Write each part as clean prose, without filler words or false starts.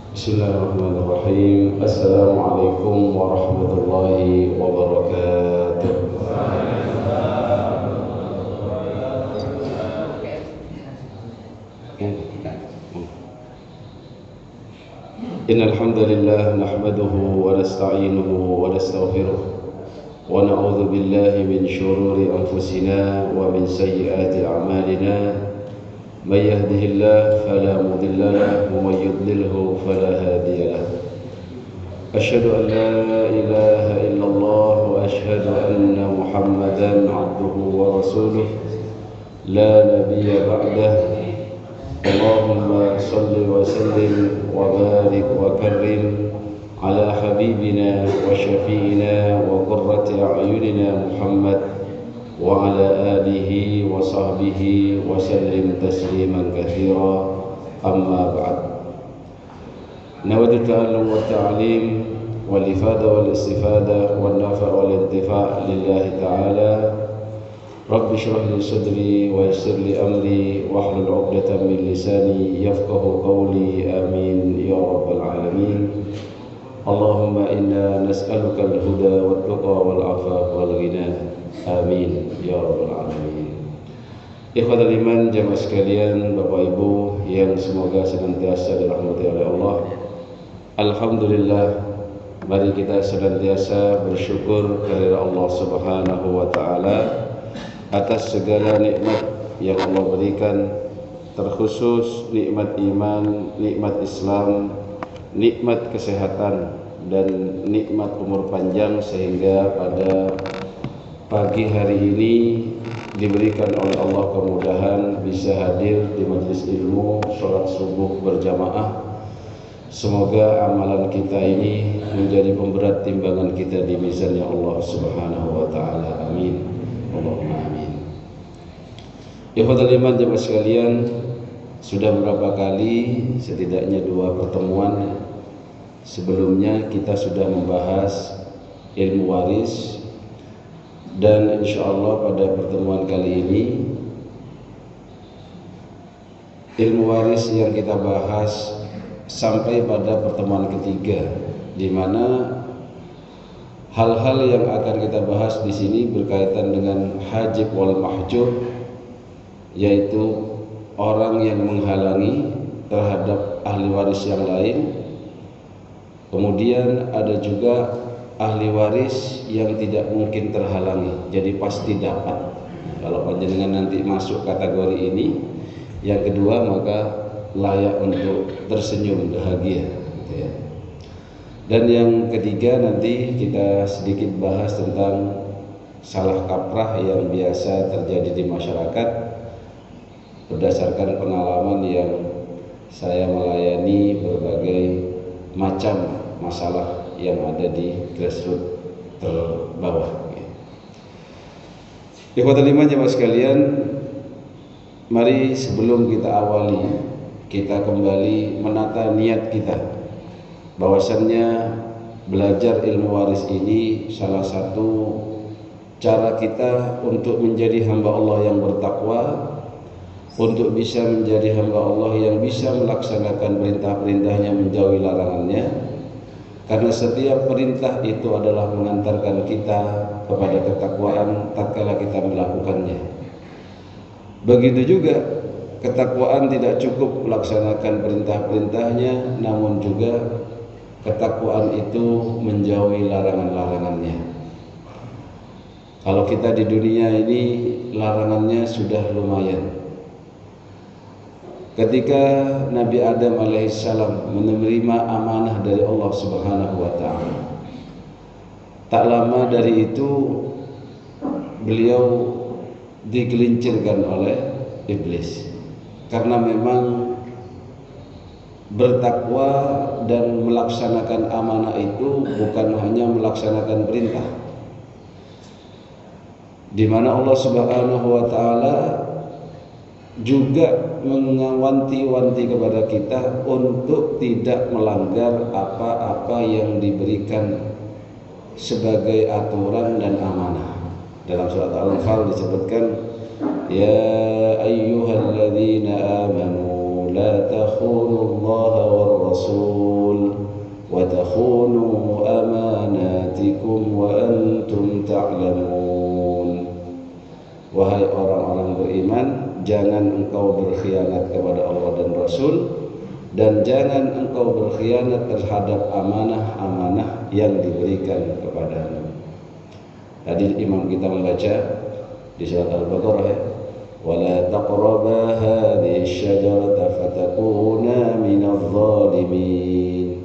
Bismillahirrahmanirrahim. Assalamualaikum warahmatullahi wabarakatuh. Innal hamdalillah nahmaduhu wa nasta'inuhu wa nastaghfiruh wa na'udzu billahi min shururi anfusina wa min sayyiati a'malina. من يهده الله فلا مضل له ومن يضلله فلا هادي له أشهد أن لا إله إلا الله وأشهد أن محمدا عبده ورسوله لا نبي بعده اللهم صل وسلم وبارك وكرم على حبيبنا وشفينا وقرة أعيننا محمد وعلى آله وصحبه وسلم تسليما كثيرا أما بعد نود التعلم والتعليم والإفادة والاستفادة والنفع والانتفاع لله تعالى رب اشرح لي صدري ويسر لي أمري واحلل عقدة من لساني يفقه قولي آمين يا رب العالمين اللهم إنا نسألك الهدى والتقى والعفاف والغنى amin ya rabbal alamin. Ikhwatul iman jamaah sekalian, Bapak Ibu yang semoga senantiasa dirahmati oleh Allah. Alhamdulillah, mari kita senantiasa bersyukur kepada Allah Subhanahu wa taala atas segala nikmat yang Allah berikan, terkhusus nikmat iman, nikmat Islam, nikmat kesehatan dan nikmat umur panjang, sehingga pada pagi hari ini diberikan oleh Allah kemudahan bisa hadir di majelis ilmu, sholat subuh berjamaah. Semoga amalan kita ini menjadi pemberat timbangan kita di mizannya Allah Subhanahu wa taala. Amin. Allahumma amin. Ikhwatul iman jemaah sekalian, sudah berapa kali, setidaknya 2 pertemuan sebelumnya kita sudah membahas ilmu waris. Dan insya Allah pada pertemuan kali ini ilmu waris yang kita bahas sampai pada pertemuan ketiga, di mana hal-hal yang akan kita bahas di sini berkaitan dengan hajib wal mahjub, yaitu orang yang menghalangi terhadap ahli waris yang lain. Kemudian ada juga ahli waris yang tidak mungkin terhalangi, jadi pasti dapat. Kalau panjenengan nanti masuk kategori ini, yang kedua maka layak untuk tersenyum bahagia, gitu ya. Dan yang ketiga nanti kita sedikit bahas tentang salah kaprah yang biasa terjadi di masyarakat berdasarkan pengalaman yang saya melayani berbagai macam masalah yang ada di grassroots terbawah. Ikhwatul iman jemaah sekalian, mari sebelum kita awali, kita kembali menata niat kita, bahwasannya belajar ilmu waris ini salah satu cara kita untuk menjadi hamba Allah yang bertakwa, untuk bisa menjadi hamba Allah yang bisa melaksanakan perintah-perintahnya, menjauhi larangannya. Karena setiap perintah itu adalah mengantarkan kita kepada ketakwaan tatkala kita melakukannya. Begitu juga ketakwaan tidak cukup melaksanakan perintah-perintahnya, namun juga ketakwaan itu menjauhi larangan-larangannya. Kalau kita di dunia ini larangannya sudah lumayan. Ketika Nabi Adam alaihissalam menerima amanah dari Allah Subhanahu wa taala, tak lama dari itu beliau digelincirkan oleh iblis. Karena memang bertakwa dan melaksanakan amanah itu bukan hanya melaksanakan perintah, di mana Allah Subhanahu wa taala juga mengawanti-wanti kepada kita untuk tidak melanggar apa-apa yang diberikan sebagai aturan dan amanah. Dalam surat Al-Anfal disebutkan, ya ayyuhalladzina amanu la takhunu Allah war rasul takhunu amanatikum wa antum ta'lamun. Wahai orang-orang beriman, jangan engkau berkhianat kepada Allah dan Rasul, dan jangan engkau berkhianat terhadap amanah-amanah yang diberikan kepadamu. Tadi imam kita membaca di surat Al-Baqarah ya, wala taqraba hadhihi asy-syajarata fatakuna minadh dhalimin.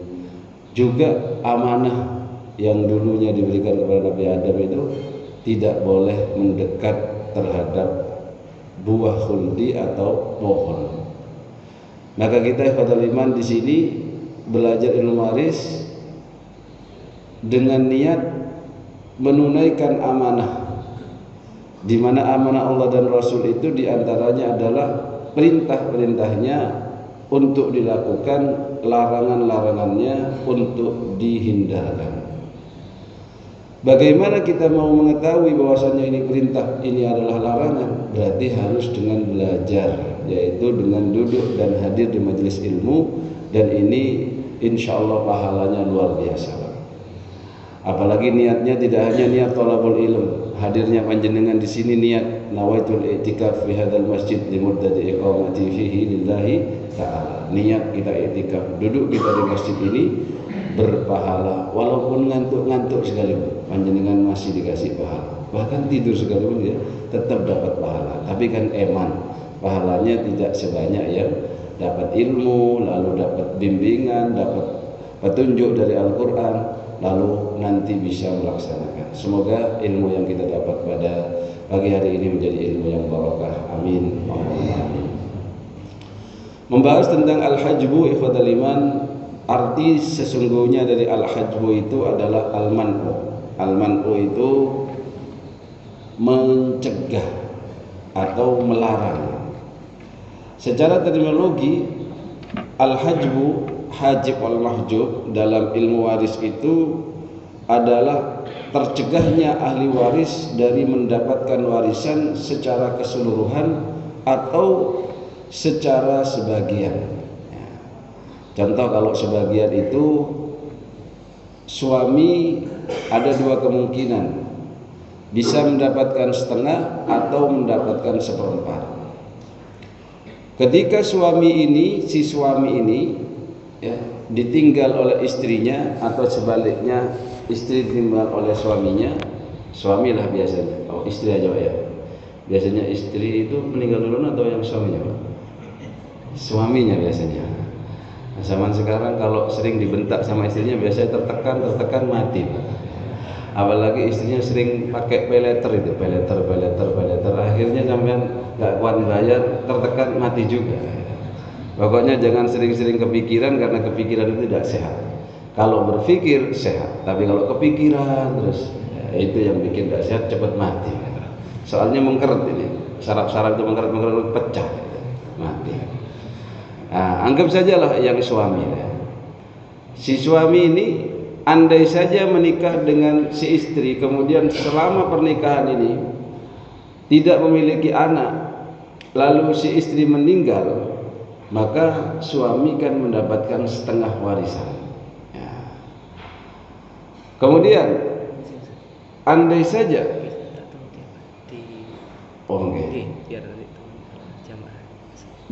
Juga amanah yang dulunya diberikan kepada Nabi Adam itu tidak boleh mendekat terhadap buah khuldi atau pohon. Maka kita ikhwatul iman di sini belajar ilmu waris dengan niat menunaikan amanah, di mana amanah Allah dan Rasul itu diantaranya adalah perintah-perintahnya untuk dilakukan, larangan-larangannya untuk dihindarkan. Bagaimana kita mau mengetahui bahwasanya ini perintah, ini adalah larangan? Berarti harus dengan belajar, yaitu dengan duduk dan hadir di majelis ilmu, dan ini insya Allah pahalanya luar biasa. Apalagi niatnya tidak hanya niat thalabul ilm, hadirnya panjenengan di sini niat nawaitul i'tikaf fi hadzal masjid limuddati iqamati fihi lillahi ta'ala. Niat kita i'tikaf, duduk kita di masjid ini berpahala, walaupun ngantuk-ngantuk sekalipun panjenengan masih dikasih pahala. Bahkan tidur sekalipun ya tetap dapat pahala. Tapi kan pahalanya tidak sebanyak yang dapat ilmu, lalu dapat bimbingan, dapat petunjuk dari Al-Qur'an, lalu nanti bisa melaksanakan. Semoga ilmu yang kita dapat pada pagi hari ini menjadi ilmu yang barakah. Amin. Amin. Membahas tentang al-hajbu ikhwatal iman, arti sesungguhnya dari al-hajbu itu adalah al-man'u. Al-man'u itu mencegah atau melarang. Secara terminologi, al-hajbu, hajib wal mahjub dalam ilmu waris itu adalah tercegahnya ahli waris dari mendapatkan warisan secara keseluruhan atau secara sebagian. Contoh, kalau sebagian itu suami ada dua kemungkinan, bisa mendapatkan setengah atau mendapatkan seperempat. Ketika si suami ini ya, ditinggal oleh istrinya, atau sebaliknya istri ditinggal oleh suaminya, suamilah biasanya, istri aja ya, biasanya istri itu meninggal dulu atau yang suaminya Pak? Suaminya biasanya. Nah, zaman sekarang kalau sering dibentak sama istrinya biasanya tertekan mati Pak. Apalagi istrinya sering pakai peleter itu, peleter, akhirnya sampean nggak kuat bayar, tertekan mati juga. Pokoknya jangan sering-sering kepikiran, karena kepikiran itu tidak sehat. Kalau berpikir sehat, tapi kalau kepikiran terus, ya, itu yang bikin tidak sehat, cepat mati. Soalnya mengkeret ini, saraf-saraf itu mengkeret pecah, mati. Nah, anggap sajalah yang suami. Si suami ini andai saja menikah dengan si istri, kemudian selama pernikahan ini tidak memiliki anak, lalu si istri meninggal, maka suami kan mendapatkan setengah warisan. Ya. Kemudian andai saja,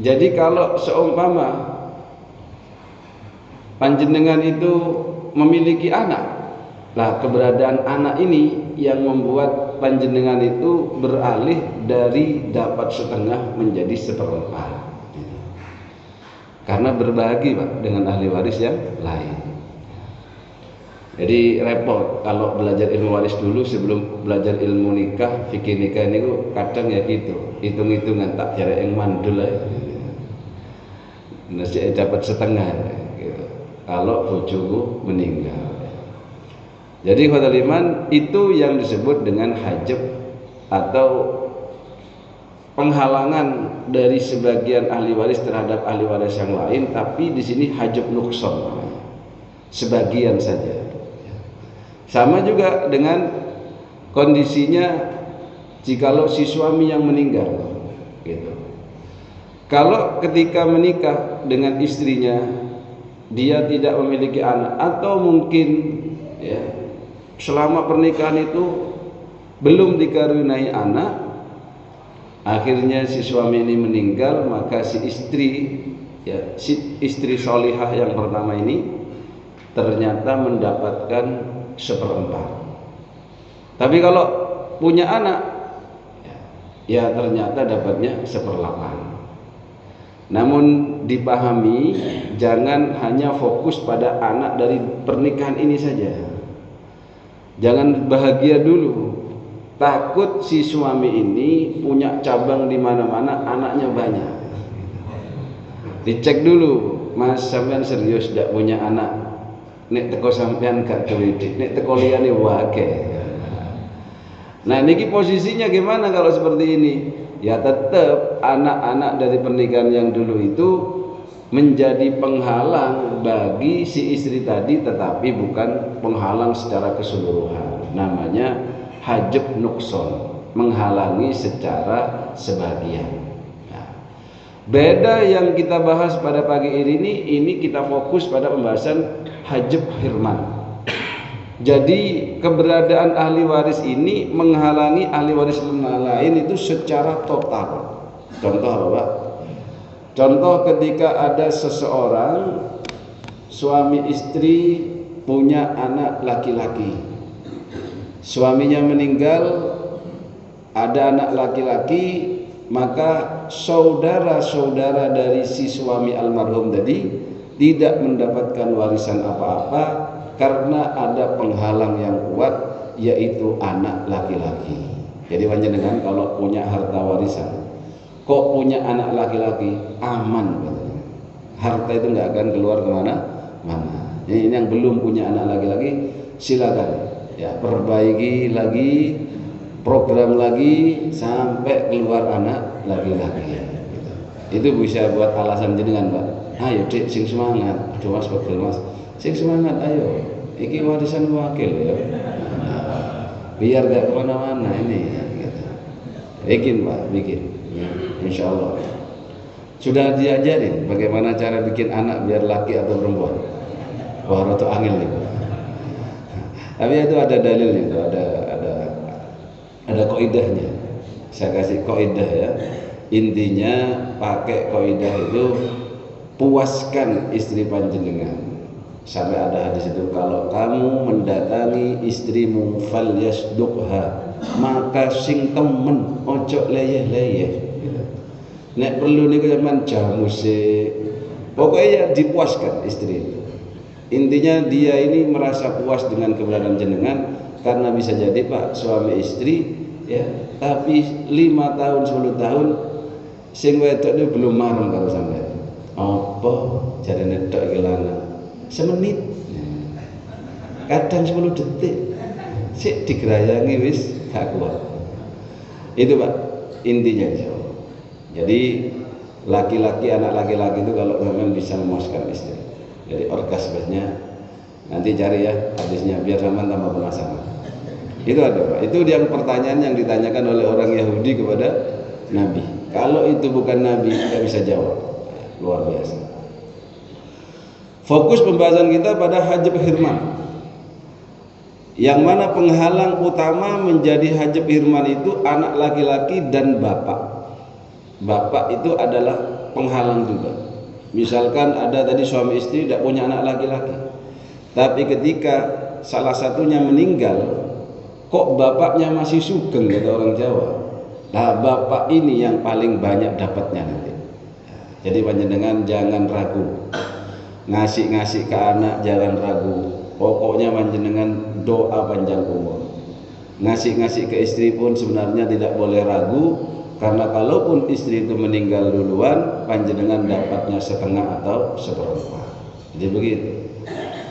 jadi kalau seumpama panjenengan itu memiliki anak, nah keberadaan anak ini yang membuat panjenengan itu beralih dari dapat setengah menjadi seperempat. Karena berbagi Pak dengan ahli waris yang lain. Jadi repot kalau belajar ilmu waris dulu sebelum belajar ilmu nikah, fikih nikah ini kadang ya gitu, hitung-hitungan tak cara yang mandul ya. Nasi dapat setengah gitu. Kalau bojoku meninggal. Jadi khotul iman itu yang disebut dengan hajab atau penghalangan dari sebagian ahli waris terhadap ahli waris yang lain, tapi di sini hajab nukson, sebagian saja. Sama juga dengan kondisinya jikalau si suami yang meninggal, gitu. Kalau ketika menikah dengan istrinya dia tidak memiliki anak, atau mungkin ya selama pernikahan itu belum dikaruniai anak, akhirnya si suami ini meninggal, maka si istri ya, si istri solihah yang pertama ini ternyata mendapatkan seperempat. Tapi kalau punya anak ya ternyata dapatnya seperlapan. Namun dipahami, jangan hanya fokus pada anak dari pernikahan ini saja. Jangan bahagia dulu. Takut si suami ini punya cabang di mana-mana, anaknya banyak. Dicek dulu, Mas sampean serius tidak punya anak? Nek teko sampean gak duwe, nek teko liyane wae. Nah, niki posisinya gimana kalau seperti ini? Ya tetap anak-anak dari pernikahan yang dulu itu menjadi penghalang bagi si istri tadi, tetapi bukan penghalang secara keseluruhan. Namanya hajab nukson, menghalangi secara sebagian. Nah, beda yang kita bahas pada pagi ini kita fokus pada pembahasan hajab hirman. Jadi keberadaan ahli waris ini menghalangi ahli waris lain itu secara total. Contoh apa, Pak? Contoh ketika ada seseorang suami istri punya anak laki-laki, suaminya meninggal, ada anak laki-laki, maka saudara-saudara dari si suami almarhum tadi tidak mendapatkan warisan apa-apa karena ada penghalang yang kuat, yaitu anak laki-laki. Jadi panjenengan kalau punya harta warisan, kok punya anak laki-laki, aman katanya. Harta itu nggak akan keluar kemana-mana. Ini yang belum punya anak laki-laki, silakan ya perbaiki lagi, program lagi sampai keluar anak laki-laki. Itu bisa buat alasan jenengan, Pak. Ayo Dik, sing semangat, aduh Mas, betul Mas, sing semangat, ayo, iki warisan wakil ya, biar gak kemana-mana ini ya, gitu. Bikin Pak, bikin ya, insya Allah. Sudah diajarin bagaimana cara bikin anak biar laki atau perempuan? Wah, roto angin nih. Tapi itu ada dalilnya, itu ada kaidahnya. Saya kasih kaidah ya. Intinya pakai kaidah itu puaskan istri panjenengan. Sampai ada hadis itu, kalau kamu mendatangi istrimu falyasduqha, maka sing temen ojo leyeh-leyeh. Nek perlu niku zaman jamu sih. Pokoknya ya dipuaskan istri itu. Intinya dia ini merasa puas dengan keberadaan jenengan, karena bisa jadi Pak suami istri ya, tapi 5 tahun 10 tahun sing wedok itu belum marem karo sampean. Apa jarene tok iki lanang semenit, kadang 10 detik sik digerayangi wis gak kuat. Itu Pak intinya. Jadi laki-laki, anak laki-laki itu kalau memang bisa memuaskan istri, jadi orgasmenya nanti cari ya hadisnya biar sampean tambah penasaran. Itu ada Pak, itu yang pertanyaan yang ditanyakan oleh orang Yahudi kepada Nabi. Kalau itu bukan Nabi tidak bisa jawab. Luar biasa. Fokus pembahasan kita pada hajab hirman, yang mana penghalang utama menjadi hajab hirman itu anak laki-laki dan bapak. Bapak itu adalah penghalang juga. Misalkan ada tadi suami istri tidak punya anak laki-laki, tapi ketika salah satunya meninggal, kok bapaknya masih sugeng, kata orang Jawa. Nah, bapak ini yang paling banyak dapatnya nanti. Jadi panjenengan jangan ragu, ngasih ke anak jangan ragu. Pokoknya panjenengan doa panjang umur. Ngasih ke istri pun sebenarnya tidak boleh ragu, karena kalaupun istri itu meninggal duluan, panjenengan dapatnya setengah atau seperempat. Jadi begitu.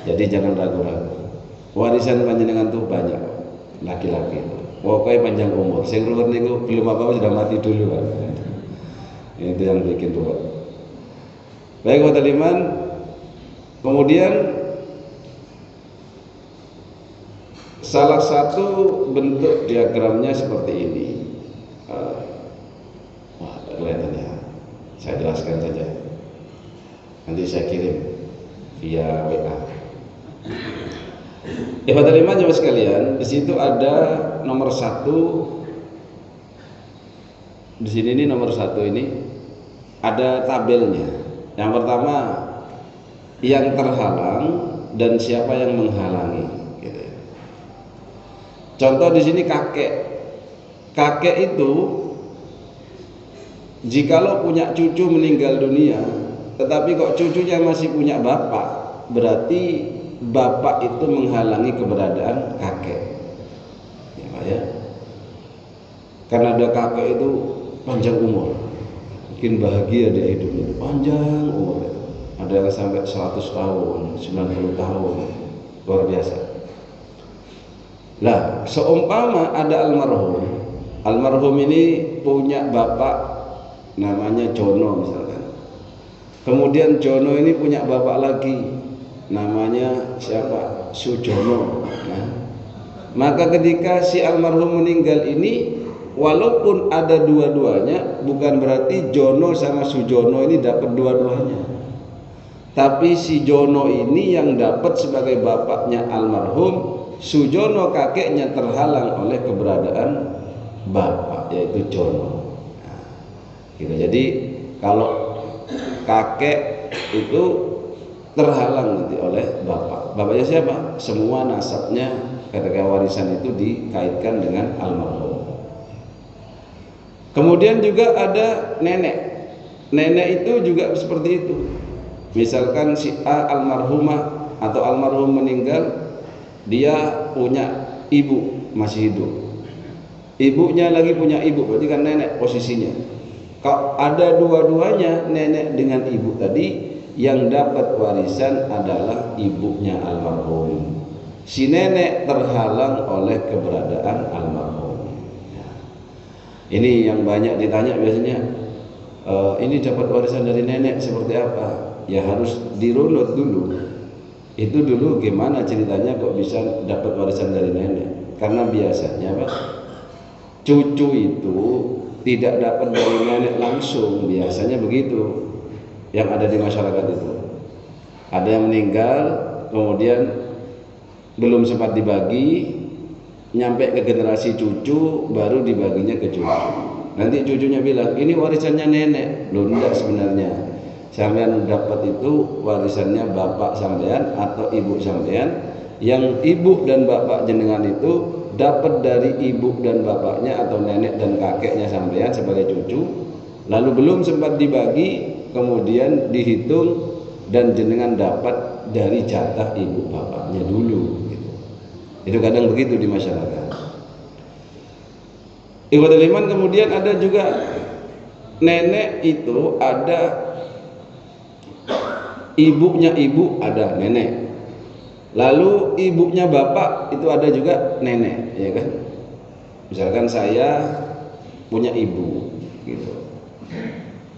Jadi jangan ragu-ragu. Warisan panjenengan tuh banyak, laki-laki. Pokoknya panjang umur. Sing ruwet niku belum apa-apa sudah mati dulu kan. Itu yang bikin ruwet. Baik Pak Taliman. Kemudian salah satu bentuk diagramnya seperti ini. Wah, kelihatan ya. Saya jelaskan saja. Nanti saya kirim. via WA. Ikhwatul iman jemaah sekalian, di situ ada nomor 1. Di sini ini nomor 1 ini ada tabelnya. Yang pertama, yang terhalang dan siapa yang menghalangi. Gitu. Contoh di sini kakek. Kakek itu jikalau punya cucu meninggal dunia, tetapi kok cucunya masih punya bapak, berarti bapak itu menghalangi keberadaan kakek. Ya. Karena ada kakek itu panjang umur, mungkin bahagia dia hidupnya, panjang umur. Ada yang sampai 100 tahun, 90 tahun, luar biasa. Lah, seumpama ada almarhum ini punya bapak namanya Jono misalkan. Kemudian Jono ini punya bapak lagi namanya siapa? Sujono. Nah, maka ketika si almarhum meninggal ini, walaupun ada dua-duanya, bukan berarti Jono sama Sujono ini dapat dua-duanya. Tapi si Jono ini yang dapat sebagai bapaknya almarhum, Sujono kakeknya terhalang oleh keberadaan bapak, yaitu Jono. Nah, gitu. Jadi kalau kakek itu terhalang nanti oleh bapak. Bapaknya siapa? Semua nasabnya ketika warisan itu dikaitkan dengan almarhum. Kemudian juga ada nenek. Nenek itu juga seperti itu. Misalkan si A almarhumah atau almarhum meninggal, dia punya ibu masih hidup. Ibunya lagi punya ibu, berarti kan nenek posisinya. Kalau ada dua-duanya, nenek dengan ibu tadi, yang dapat warisan adalah ibunya almarhum. Si nenek terhalang oleh keberadaan almarhum. Ini yang banyak ditanya biasanya, ini dapat warisan dari nenek seperti apa? Ya harus dirunut dulu. Itu dulu gimana ceritanya kok bisa dapat warisan dari nenek? Karena biasanya Pak, cucu itu tidak dapat dari nenek langsung, biasanya begitu yang ada di masyarakat itu. Ada yang meninggal, kemudian belum sempat dibagi, nyampe ke generasi cucu, baru dibaginya ke cucu. Nanti cucunya bilang, ini warisannya nenek. Loh, enggak sebenarnya. Sampean dapat itu warisannya bapak sampean atau ibu sampean. Yang ibu dan bapak jenengan itu dapat dari ibu dan bapaknya atau nenek dan kakeknya sampean sebagai cucu. Lalu belum sempat dibagi, kemudian dihitung dan jenengan dapat dari jatah ibu bapaknya dulu. Gitu. Itu kadang begitu di masyarakat. Ikhwatul iman, kemudian ada juga nenek itu ada ibunya ibu, ada nenek. Lalu ibunya bapak itu ada juga nenek, ya kan? Misalkan saya punya ibu, gitu.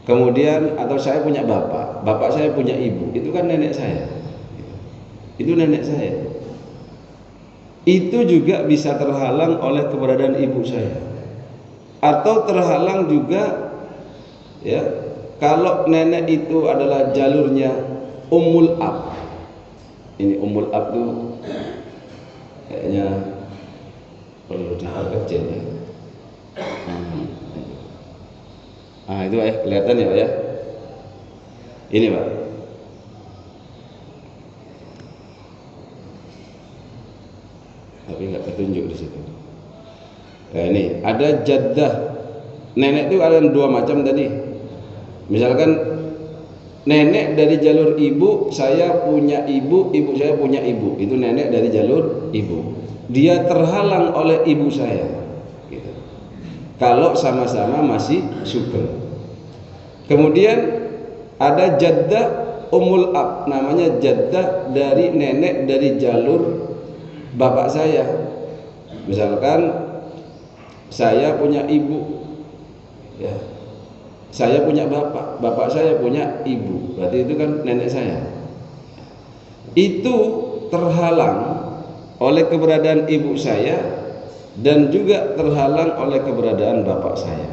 Kemudian atau saya punya bapak, bapak saya punya ibu, itu kan nenek saya. Itu nenek saya. Itu juga bisa terhalang oleh keberadaan ibu saya. Atau terhalang juga, ya, kalau nenek itu adalah jalurnya Ummul Ab. Ini Ummul Ab tuh kayaknya perlu diperkecil ya. Nah itu ya, kelihatan ya Pak ya. Ini Pak. Tapi nggak ketunjuk di situ. Nah ini ada jaddah. Nenek itu ada dua macam tadi. Misalkan nenek dari jalur ibu, saya punya ibu, ibu saya punya ibu. Itu nenek dari jalur ibu. Dia terhalang oleh ibu saya. Gitu. Kalau sama-sama masih sugeng. Kemudian ada jaddah Ummul Ab, namanya jaddah dari nenek dari jalur bapak saya. Misalkan saya punya ibu, ya, saya punya bapak, bapak saya punya ibu, berarti itu kan nenek saya. Itu terhalang oleh keberadaan ibu saya dan juga terhalang oleh keberadaan bapak saya.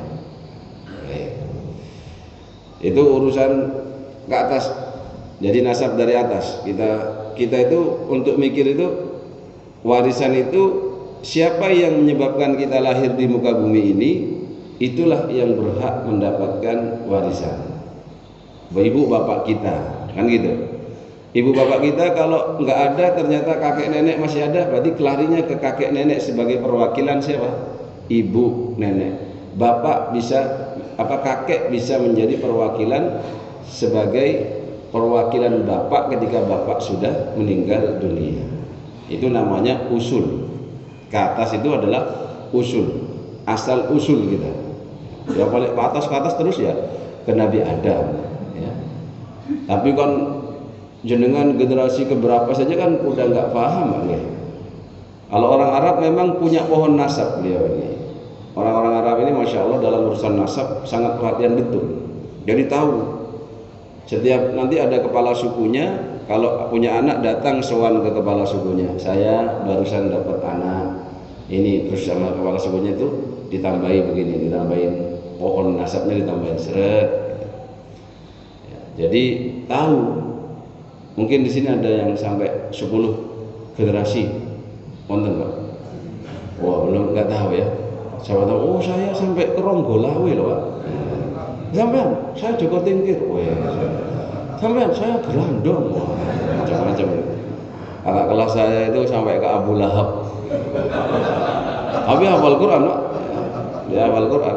Itu urusan ke atas Jadi nasab dari atas. Kita itu untuk mikir itu warisan itu siapa yang menyebabkan kita lahir di muka bumi ini, itulah yang berhak mendapatkan warisan. Ibu bapak kita, kan gitu. Ibu bapak kita kalau nggak ada, ternyata kakek nenek masih ada, berarti kelarinya ke kakek nenek sebagai perwakilan siapa? Ibu nenek. Bapak bisa kakek bisa menjadi perwakilan sebagai perwakilan bapak ketika bapak sudah meninggal dunia. Itu namanya usul. Ke atas itu adalah usul, asal usul kita. Ya paling ke atas terus ya ke Nabi Adam. Ya. Tapi kan jenengan generasi keberapa saja kan udah nggak paham ya. Kalau orang Arab memang punya pohon nasab beliau ini. Orang-orang Arab ini masya Allah dalam urusan nasab sangat perhatian betul. Jadi tahu. Setiap nanti ada kepala sukunya, kalau punya anak datang sowan ke kepala sukunya. Saya barusan dapat anak ini, terus sama kepala sukunya itu ditambahi begini, ditambahin pohon nasabnya, ditambahin seret. Ya, jadi tahu. Mungkin di sini ada yang sampai 10 generasi, wonten Pak? Wah belum, nggak tahu ya. Siapa tahu, oh saya sampai ke Ronggolawe loh Pak. Sampean, saya Joko Tingkir. Oh ya. Sampean, saya Gerandong. Wah, macam-macam. Kakak kelas saya itu sampai ke Abu Lahab. Tapi hafal Quran, Pak. Dia hafal Quran.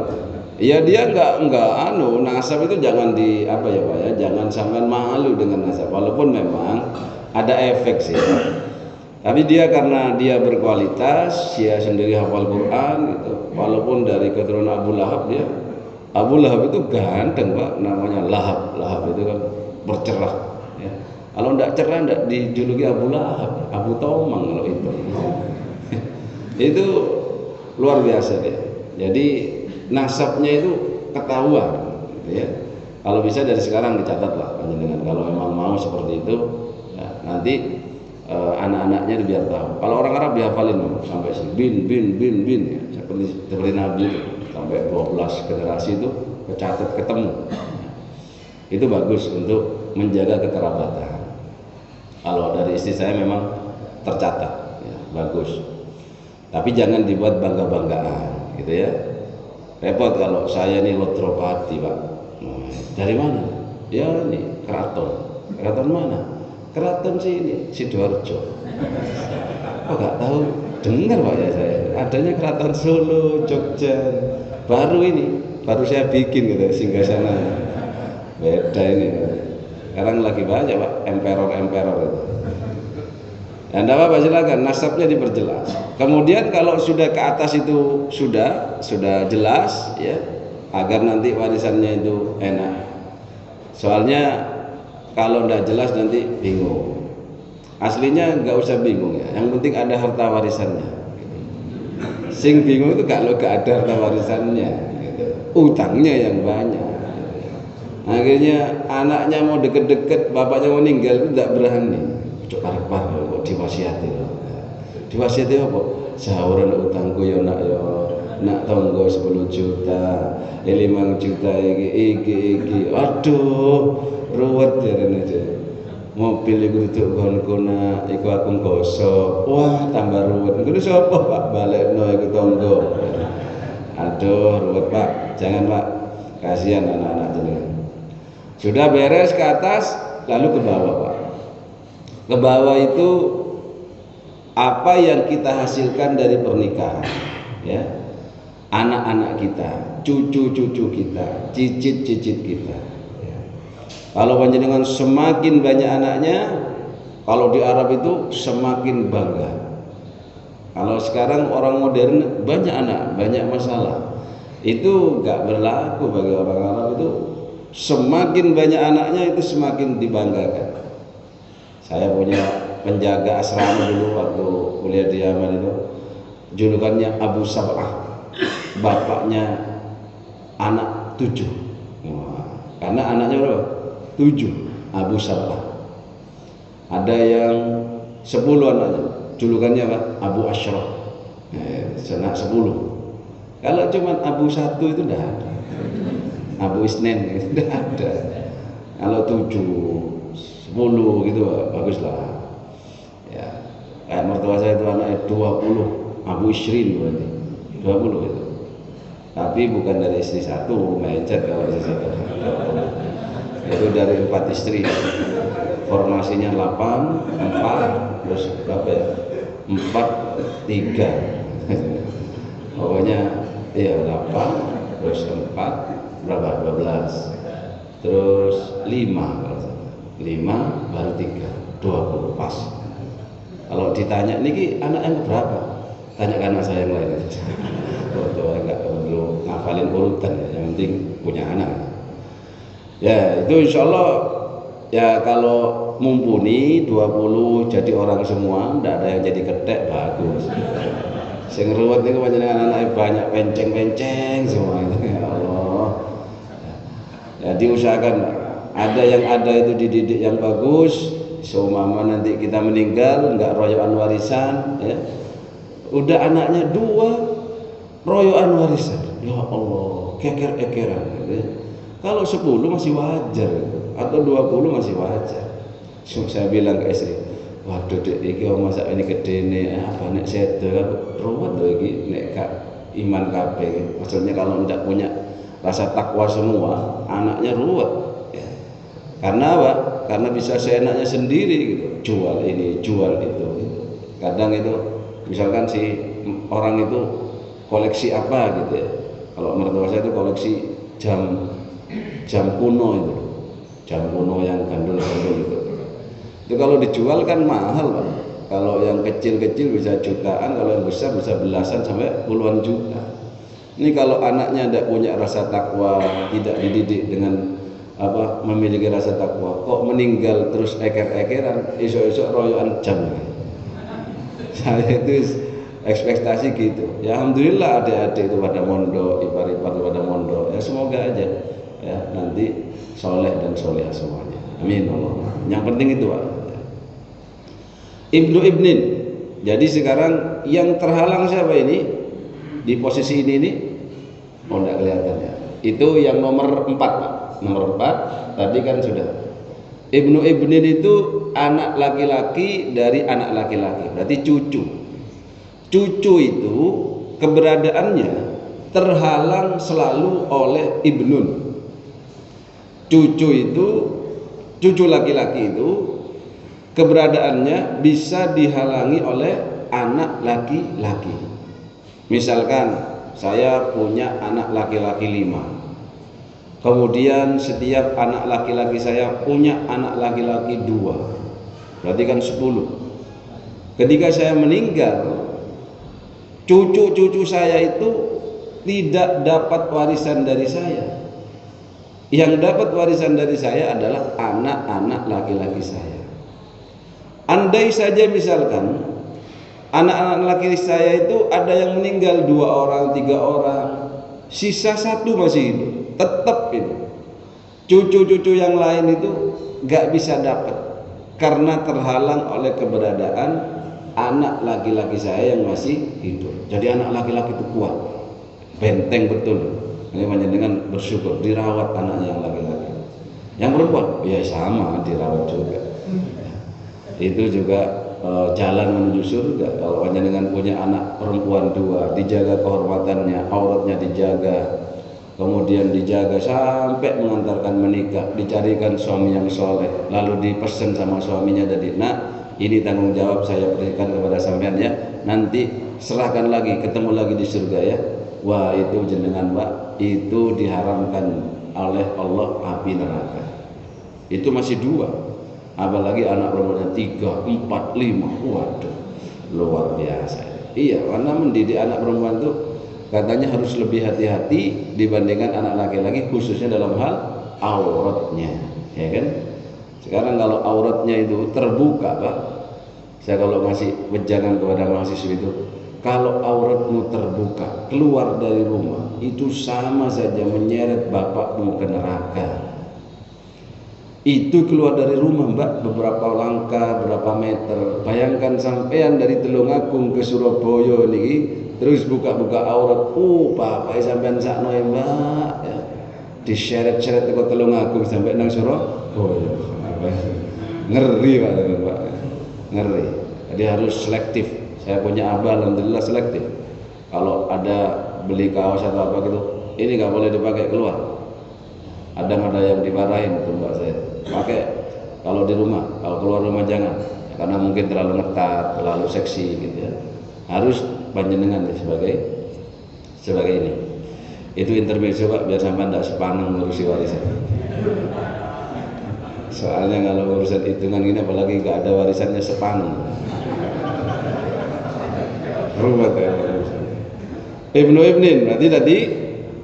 Ya dia enggak nasab itu jangan di apa ya Pak ya, jangan sampean malu dengan nasab. Walaupun memang ada efek sih. Tapi dia karena dia berkualitas, dia sendiri hafal Quran gitu. Walaupun dari keturunan Abu Lahab dia. Abu Lahab itu ganteng Pak, namanya Lahab. Lahab itu kan bercerah. Ya. Kalau tidak cerah tidak dijuluki Abu Lahab, Abu Tomang kalau itu. Itu luar biasa dia. Jadi nasabnya itu ketahuan, gitu ya. Kalau bisa dari sekarang dicatat lah, dengan kalau memang mau seperti itu, ya, nanti anak-anaknya biar tahu. Kalau orang Arab dihafalin sampai bin ya, seperti Nabi itu. Sampai 12 generasi itu kecatat ketemu. Itu bagus untuk menjaga kekerabatan. Kalau dari istri saya memang tercatat, ya, bagus. Tapi jangan dibuat bangga-banggaan, gitu ya. Repot kalau saya ini Lotropati Pak. Dari mana? Ya ini keraton. Keraton mana? Keraton sini, Sidoarjo. Oh nggak tahu, dengar Pak ya saya. Adanya keraton Solo, Jogja. Baru saya bikin gitu singgasana. Beda ini. Sekarang lagi banyak Pak emperor itu. Dan apa silakan nasabnya diperjelas. Kemudian kalau sudah ke atas itu sudah jelas ya, agar nanti warisannya itu enak. Soalnya kalau tidak jelas nanti bingung. Aslinya nggak usah bingung ya. Yang penting ada harta warisannya. Sing bingung itu kalau gak ada harta warisannya, gitu. Utangnya yang banyak. Akhirnya anaknya mau deket-deket, bapaknya mau meninggal itu tidak berani. Cok kok diwasiati. Diwasiati apa? Sahuran utangku ya nak tonggo 10 juta, 5 juta iki. Aduh, ruwet jarene aja. Mobil iku duduk kono iku aku gosok. Wah, tambah ruwet. Iku sapa, Pak? Balekno iku tangga. Aduh, ruwet, Pak. Jangan, Pak. Kasihan anak-anak jenengan. Sudah beres ke atas, lalu ke bawah, Pak. Ke bawah itu apa yang kita hasilkan dari pernikahan, ya. Anak-anak kita, cucu-cucu kita, cicit-cicit kita. Kalau panjenengan semakin banyak anaknya, kalau di Arab itu semakin bangga. Kalau sekarang orang modern banyak anak, banyak masalah. Itu gak berlaku bagi orang Arab itu. Semakin banyak anaknya itu semakin dibanggakan. Saya punya penjaga asrama dulu waktu kuliah di Yaman itu, julukannya Abu Sab'ah. Bapaknya anak 7. Karena anaknya berapa? 7, Abu Sab'ah. Ada yang 10 anaknya, julukannya Pak Abu Ashraf. Senak 10. Kalau cuma Abu 1 itu tidak ada. Abu Isnen tidak ada. Kalau 7 10 gitu, bagus lah. Ya, kayak mertua saya itu anaknya 20, Abu Isrin berarti 20 itu. Tapi bukan dari istri satu, mecet kalau istri satu. Itu dari 4 istri. Formasinya 8, 4, terus berapa ya? 4, 3. Pokoknya ya 8, terus 4, berapa? 12. Terus 5 kalau salah. 5 baru 3, 20 pas. Kalau ditanya niki anak yang berapa? Tanyakan anak saya yang lain aja. Kalau enggak perlu ngafalin urutan ya, yang penting punya anak. Ya, itu insya Allah ya kalau mumpuni 20 jadi orang semua, tidak ada yang jadi ketek, bagus. Sing ruwet niku panjenengan anaknya banyak penceng-penceng semua itu. Ya Allah. Ya diusahakan ada yang ada itu dididik yang bagus. Seumpama nanti kita meninggal enggak royokan warisan ya. Udah anaknya 2 royokan warisan. Ya Allah, keker-kekeran gitu ya. Kalau 10 masih wajar gitu. Atau 20 masih wajar. Saya bilang ke istri, waduh dek iki masak ini gedene apa nek sedo ruwet lho iki nek gak iman kabeh. Maksudnya kalau tidak punya rasa takwa semua, anaknya ruwet. Ya. Karena apa? Karena bisa seenaknya sendiri gitu. Jual ini, jual itu gitu. Kadang itu misalkan si orang itu koleksi apa gitu ya. Kalau mertua saya itu koleksi jam kuno itu. Jam kuno yang gandul-gandul itu. Itu kalau dijual kan mahal, Pak. Kalau yang kecil-kecil bisa jutaan, kalau yang besar bisa belasan sampai puluhan juta. Ini kalau anaknya tidak punya rasa takwa, tidak dididik dengan memiliki rasa takwa, kok meninggal terus eker-ekeran, esok-esok royokan jam. Saya itu ekspektasi gitu. Ya alhamdulillah adik-adik itu pada mondok, ipar-ipar pada mondok. Ya semoga aja ya nanti soleh dan soleh semuanya. Amin Allah. Yang penting itu Pak. Ibnu Ibnin. Jadi sekarang yang terhalang siapa ini? Di posisi ini nih. Oh enggak kelihatan ya. Itu yang nomor 4 Pak. Nomor 4 tadi kan sudah. Ibnu Ibnin itu anak laki-laki dari anak laki-laki. Berarti cucu. Cucu itu keberadaannya terhalang selalu oleh ibnun. Cucu laki-laki itu keberadaannya bisa dihalangi oleh anak laki-laki. Misalkan saya punya anak laki-laki 5. Kemudian setiap anak laki-laki saya punya anak laki-laki 2. Berarti kan 10. Ketika saya meninggal, cucu-cucu saya itu tidak dapat warisan dari saya. Yang dapat warisan dari saya adalah anak-anak laki-laki saya. Andai saja misalkan anak-anak laki saya itu ada yang meninggal 2 orang, 3 orang, sisa 1 masih hidup, tetap itu cucu-cucu yang lain itu gak bisa dapat karena terhalang oleh keberadaan anak laki-laki saya yang masih hidup. Jadi anak laki-laki itu kuat, benteng betul. Ini panjenengan bersyukur dirawat anaknya yang laki-laki. Yang perempuan ya sama dirawat juga. Itu juga jalan menuju surga. Kalau panjenengan punya anak perempuan 2, dijaga kehormatannya, auratnya dijaga, kemudian dijaga sampai mengantarkan menikah, dicarikan suami yang soleh, lalu dipesan sama suaminya tadi, nak ini tanggung jawab saya berikan kepada sampean ya, nanti serahkan lagi, ketemu lagi di surga ya. Wah itu jenengan Pak, itu diharamkan oleh Allah api neraka. Itu masih 2, apalagi anak perempuannya 3, 4, 5, waduh luar biasa. Iya, karena mendidik anak perempuan itu katanya harus lebih hati-hati dibandingkan anak laki-laki, khususnya dalam hal auratnya, ya kan? Sekarang kalau auratnya itu terbuka Pak, saya kalau ngasih wejangan kepada mahasiswa itu, kalau auratmu terbuka keluar dari rumah itu sama saja menyeret bapakmu ke neraka. Itu keluar dari rumah Mbak beberapa langkah, berapa meter. Bayangkan sampean dari Tulungagung ke Surabaya niki terus buka-buka aurat, bapak sampean sakno Mbak ya. Diseret-seret ke Tulungagung sampai nang Surabaya. Ngeri Pak, ngeri. Jadi harus selektif. Saya punya abah alhamdulillah selektif. Kalau ada beli kaos atau apa gitu, ini nggak boleh dipakai keluar. Ada yang dimarahin tuh mbak saya. Pakai kalau di rumah, kalau keluar rumah jangan, karena mungkin terlalu ngetat, terlalu seksi gitu ya. Harus panjenengan sebagai ini. Itu intermezzo Pak, biar sampai tidak sepaneng ngurusi warisan. Soalnya kalau urusan hitungan gini, apalagi nggak ada warisannya sepaneng. Ruwet ya. Ibnu Ibnin berarti tadi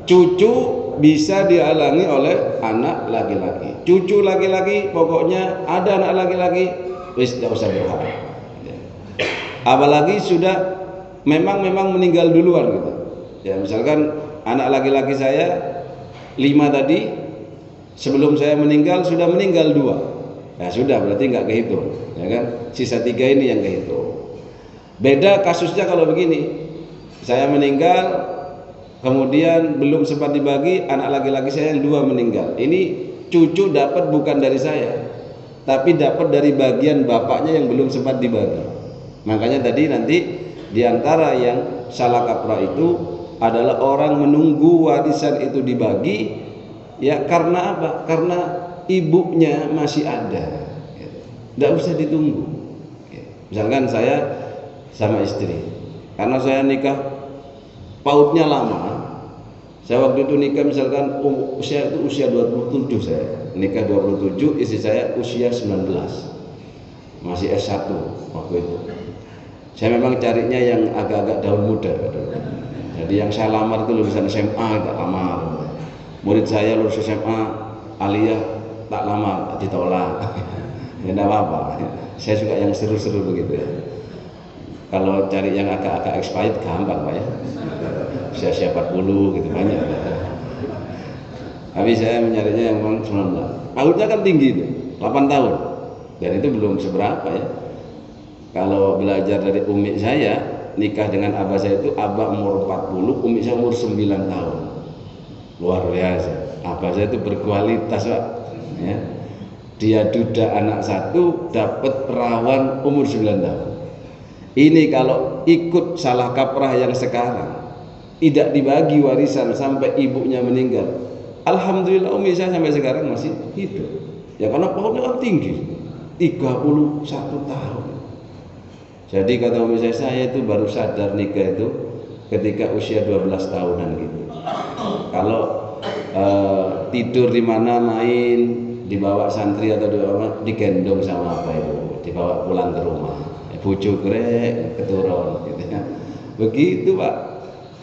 cucu bisa dihalangi oleh anak laki-laki. Cucu laki-laki pokoknya ada anak laki-laki wis tidak usah berharap. Apalagi sudah memang meninggal duluan gitu. Ya misalkan anak laki-laki saya 5 tadi, sebelum saya meninggal sudah meninggal 2. Ya sudah berarti nggak kehitung, ya kan? Sisa 3 ini yang kehitung. Beda kasusnya kalau begini. Saya meninggal, kemudian belum sempat dibagi, anak laki-laki saya yang 2 meninggal. Ini cucu dapat bukan dari saya, tapi dapat dari bagian bapaknya yang belum sempat dibagi. Makanya tadi nanti diantara yang salah kaprah itu adalah orang menunggu warisan itu dibagi, ya karena apa? Karena ibunya masih ada, tidak usah ditunggu. Misalkan saya sama istri, karena saya nikah pautnya lama. Saya waktu itu nikah misalkan usia 27, saya nikah 27, istri saya usia 19, masih S1 waktu itu. Saya memang carinya yang agak-agak daun muda. Jadi yang saya lamar itu lulusan SMA tak lamar. Murid saya lulus SMA aliyah tak lamar, ditolak. Ya enggak apa-apa. Saya suka yang seru-seru begitu ya. Kalau cari yang agak-agak expired gampang Pak ya. Usia 40 gitu banyak. Tapi saya mencarinya yang memang 19. Pautnya kan tinggi itu, 8 tahun. Dan itu belum seberapa ya. Kalau belajar dari umi saya, nikah dengan abah saya itu abah umur 40, umi saya umur 9 tahun. Luar biasa. Abah saya itu berkualitas Pak. Ya. Dia duda anak 1, dapat perawan umur 9 tahun. Ini kalau ikut salah kaprah yang sekarang, tidak dibagi warisan sampai ibunya meninggal. Alhamdulillah umi saya sampai sekarang masih hidup. Ya karena pohonnya kan tinggi, 31 tahun. Jadi kata umi saya itu baru sadar nikah itu ketika usia 12 tahunan gitu. Kalau tidur di mana main, dibawa santri atau digendong sama apa itu, dibawa pulang ke rumah. Bojo grek keturun gitu ya. Begitu Pak.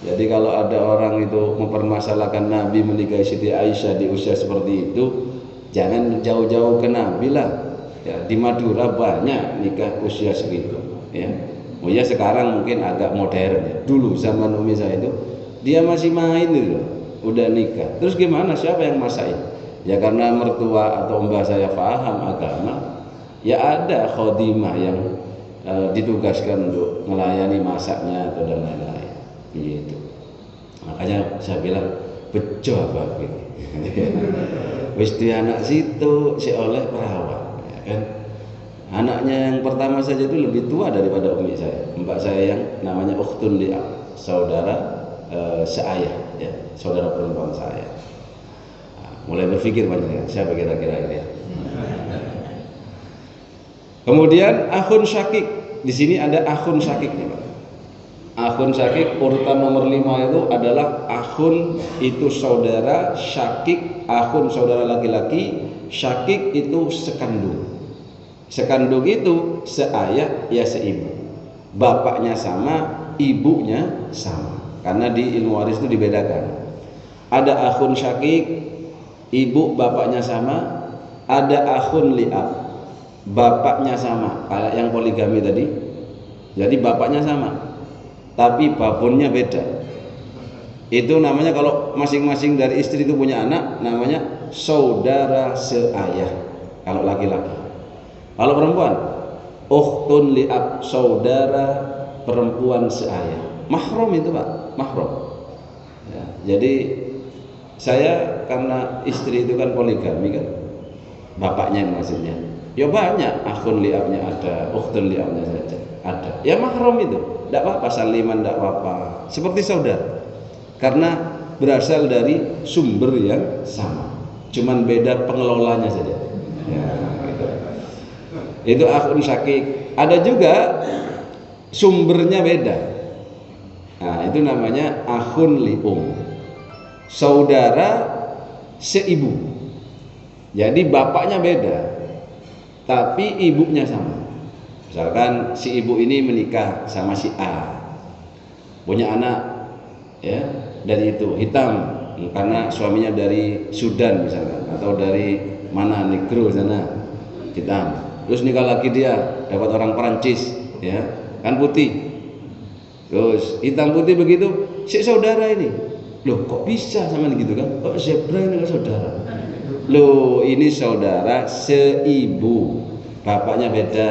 Jadi kalau ada orang itu mempermasalahkan Nabi menikahi Siti Aisyah di usia seperti itu, jangan jauh-jauh ke Nabi lah. Ya, di Madura banyak nikah usia segitu ya. Oh ya sekarang mungkin agak modern ya. Dulu zaman umi saya itu dia masih main gitu, udah nikah. Terus gimana? Siapa yang masakin? Ya karena mertua atau mbah saya paham agama, ya ada khodimah yang ditugaskan untuk melayani masaknya atau dan lain-lain gitu. Makanya saya bilang bejo apa gitu. Wis di anak situ si oleh perawan ya kan. Anaknya yang pertama saja itu lebih tua daripada umi saya. Mbak saya yang namanya ukhtun li saudara seayah ya, saudara perempuan saya. Mulai berpikir banyak siapa kira-kira ini ya. Kemudian akhun syakik, di sini ada akhun syakik nih Pak. Akhun syakik urutan nomor 5 itu adalah akhun itu saudara, syakik akhun saudara laki-laki, syakik itu sekandung. Sekandung itu seayah ya seibu. Bapaknya sama, ibunya sama. Karena di ilmu waris itu dibedakan. Ada akhun syakik, ibu bapaknya sama, ada akhun li'ab. Bapaknya sama, kayak yang poligami tadi. Jadi bapaknya sama, tapi babonnya beda. Itu namanya kalau masing-masing dari istri itu punya anak, namanya saudara seayah. Kalau laki-laki. Kalau perempuan, ukhtun li'ab, saudara perempuan seayah. Mahram itu Pak, mahram. Ya, jadi saya karena istri itu kan poligami kan. bapaknya maksudnya. Ya banyak, akhun li'abnya ada, ukhtun li'abnya saja ada. Ya mahram itu, tidak apa-apa, saliman tidak apa-apa. Seperti saudara, karena berasal dari sumber yang sama, cuman beda pengelolanya saja. Ya, gitu. Itu akhun syakik. Ada juga sumbernya beda. Nah, itu namanya akhun li'um, saudara seibu. Jadi bapaknya beda, tapi ibunya sama. Misalkan si ibu ini menikah sama si A, punya anak, ya, dari itu hitam karena suaminya dari Sudan misalkan, atau dari mana, negro sana, hitam. Terus nikah lagi dia dapat orang Perancis, ya kan, putih. Terus hitam putih begitu, si saudara ini, loh kok bisa sama gitu kan? Kok zebra ini saudara? Loh ini saudara seibu, bapaknya beda.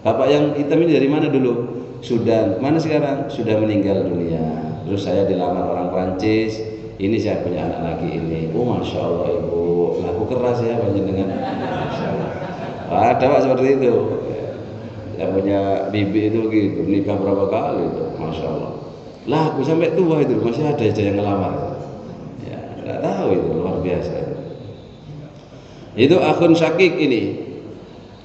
Bapak yang hitam ini dari mana dulu? Sudan. Mana sekarang? Sudah meninggal dunia. Terus saya dilamar orang Perancis. Ini saya punya anak lagi ini. Oh masya Allah ibu, laku keras ya panjenengan. Masya Allah. Ada pak seperti itu. Saya punya bibi itu gitu, nikah berapa kali itu, masya Allah. Lah aku sampai tua itu masih ada aja yang ngelamar. Ya nggak tahu, itu luar biasa. Itu akhun syakik ini.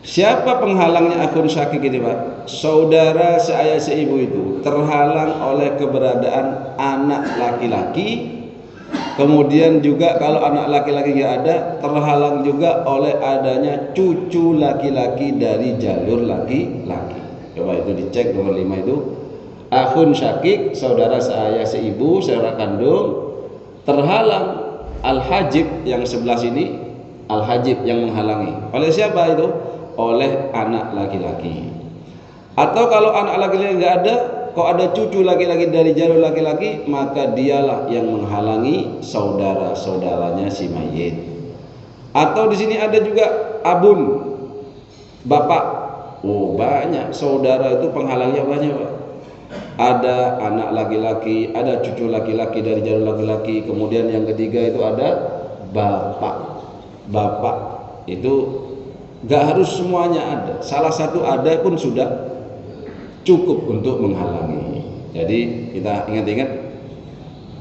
Siapa penghalangnya akhun syakik ini pak? Saudara seayah seibu itu terhalang oleh keberadaan anak laki-laki. Kemudian juga kalau anak laki-laki nggak ada, terhalang juga oleh adanya cucu laki-laki dari jalur laki-laki. Coba itu dicek nomor 5 itu. Akhun syakik, saudara seayah seibu, saudara kandung, terhalang al-hajib yang sebelah sini, al-hajib yang menghalangi. Oleh siapa itu? Oleh anak laki-laki. Atau kalau anak laki-laki nggak ada, kok ada cucu laki-laki dari jalur laki-laki, maka dialah yang menghalangi saudara-saudaranya si mayit. Atau di sini ada juga abun, bapak. Oh banyak, saudara itu penghalangnya banyak pak. Ada anak laki-laki, ada cucu laki-laki dari jalur laki-laki. Kemudian yang ketiga itu ada bapak. Bapak itu gak harus semuanya ada, salah satu ada pun sudah cukup untuk menghalangi. Jadi kita ingat-ingat,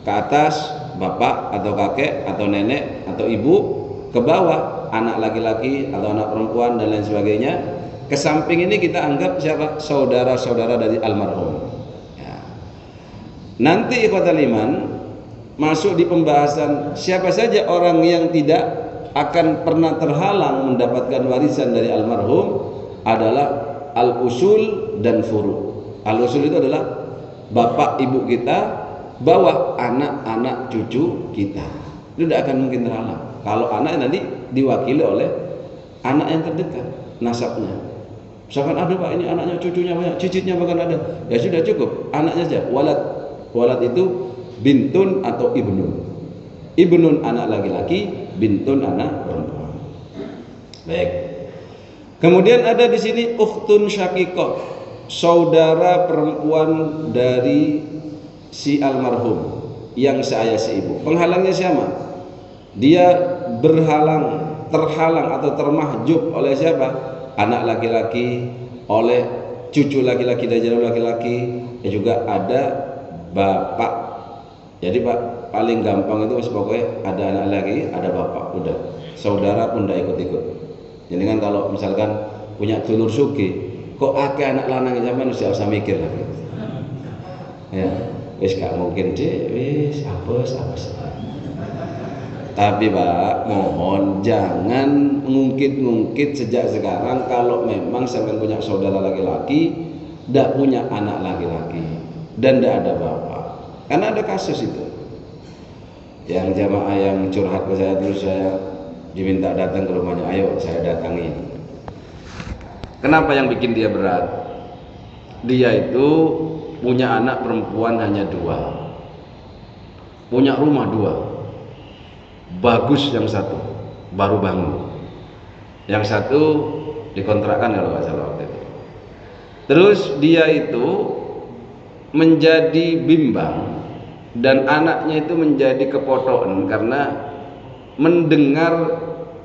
ke atas bapak atau kakek atau nenek atau ibu, ke bawah anak laki-laki atau anak perempuan dan lain sebagainya. Ke samping ini kita anggap siapa? Saudara-saudara dari almarhum. Ya. Nanti ikhwatal iman masuk di pembahasan siapa saja orang yang tidak akan pernah terhalang mendapatkan warisan dari almarhum adalah al-usul dan furu. Al-usul itu adalah bapak ibu kita, bawah anak-anak cucu kita. Itu tidak akan mungkin terhalang. Kalau anak nanti diwakili oleh anak yang terdekat, nasabnya. Misalkan ada pak ini anaknya, cucunya banyak, cicitnya bahkan ada, ya sudah cukup, anaknya saja. Walad, walad itu bintun atau ibnun. Ibnun anak laki-laki, bintun anak perempuan. Baik. Kemudian ada di sini ukhtun syakikoh, saudara perempuan dari si almarhum yang seayah seibu. Penghalangnya siapa? Dia terhalang atau termahjub oleh siapa? Anak laki-laki, oleh cucu laki-laki dan jalur laki-laki, dan juga ada bapak. Jadi pak paling gampang itu pokoknya ada anak laki, ada bapak, udah. Saudara pun tidak ikut-ikut. Jadi kan kalau misalkan punya dulur suki, kok akeh anak lanang sampean wis usah mikir lagi. Ya, wis gak mungkin deh, wis apes. Tapi Pak, mohon jangan ngungkit-ngungkit sejak sekarang kalau memang sampean punya saudara laki-laki, ndak punya anak laki-laki dan ndak ada bapak. Karena ada kasus itu. Yang jamaah yang curhat ke saya, terus saya diminta datang ke rumahnya, ayo saya datangi. Kenapa yang bikin dia berat? Dia itu punya anak perempuan hanya 2, punya rumah 2, bagus yang satu, baru bangun, yang satu dikontrakkan kalau nggak salah waktu itu. Terus dia itu menjadi bimbang dan anaknya itu menjadi kepotokan karena mendengar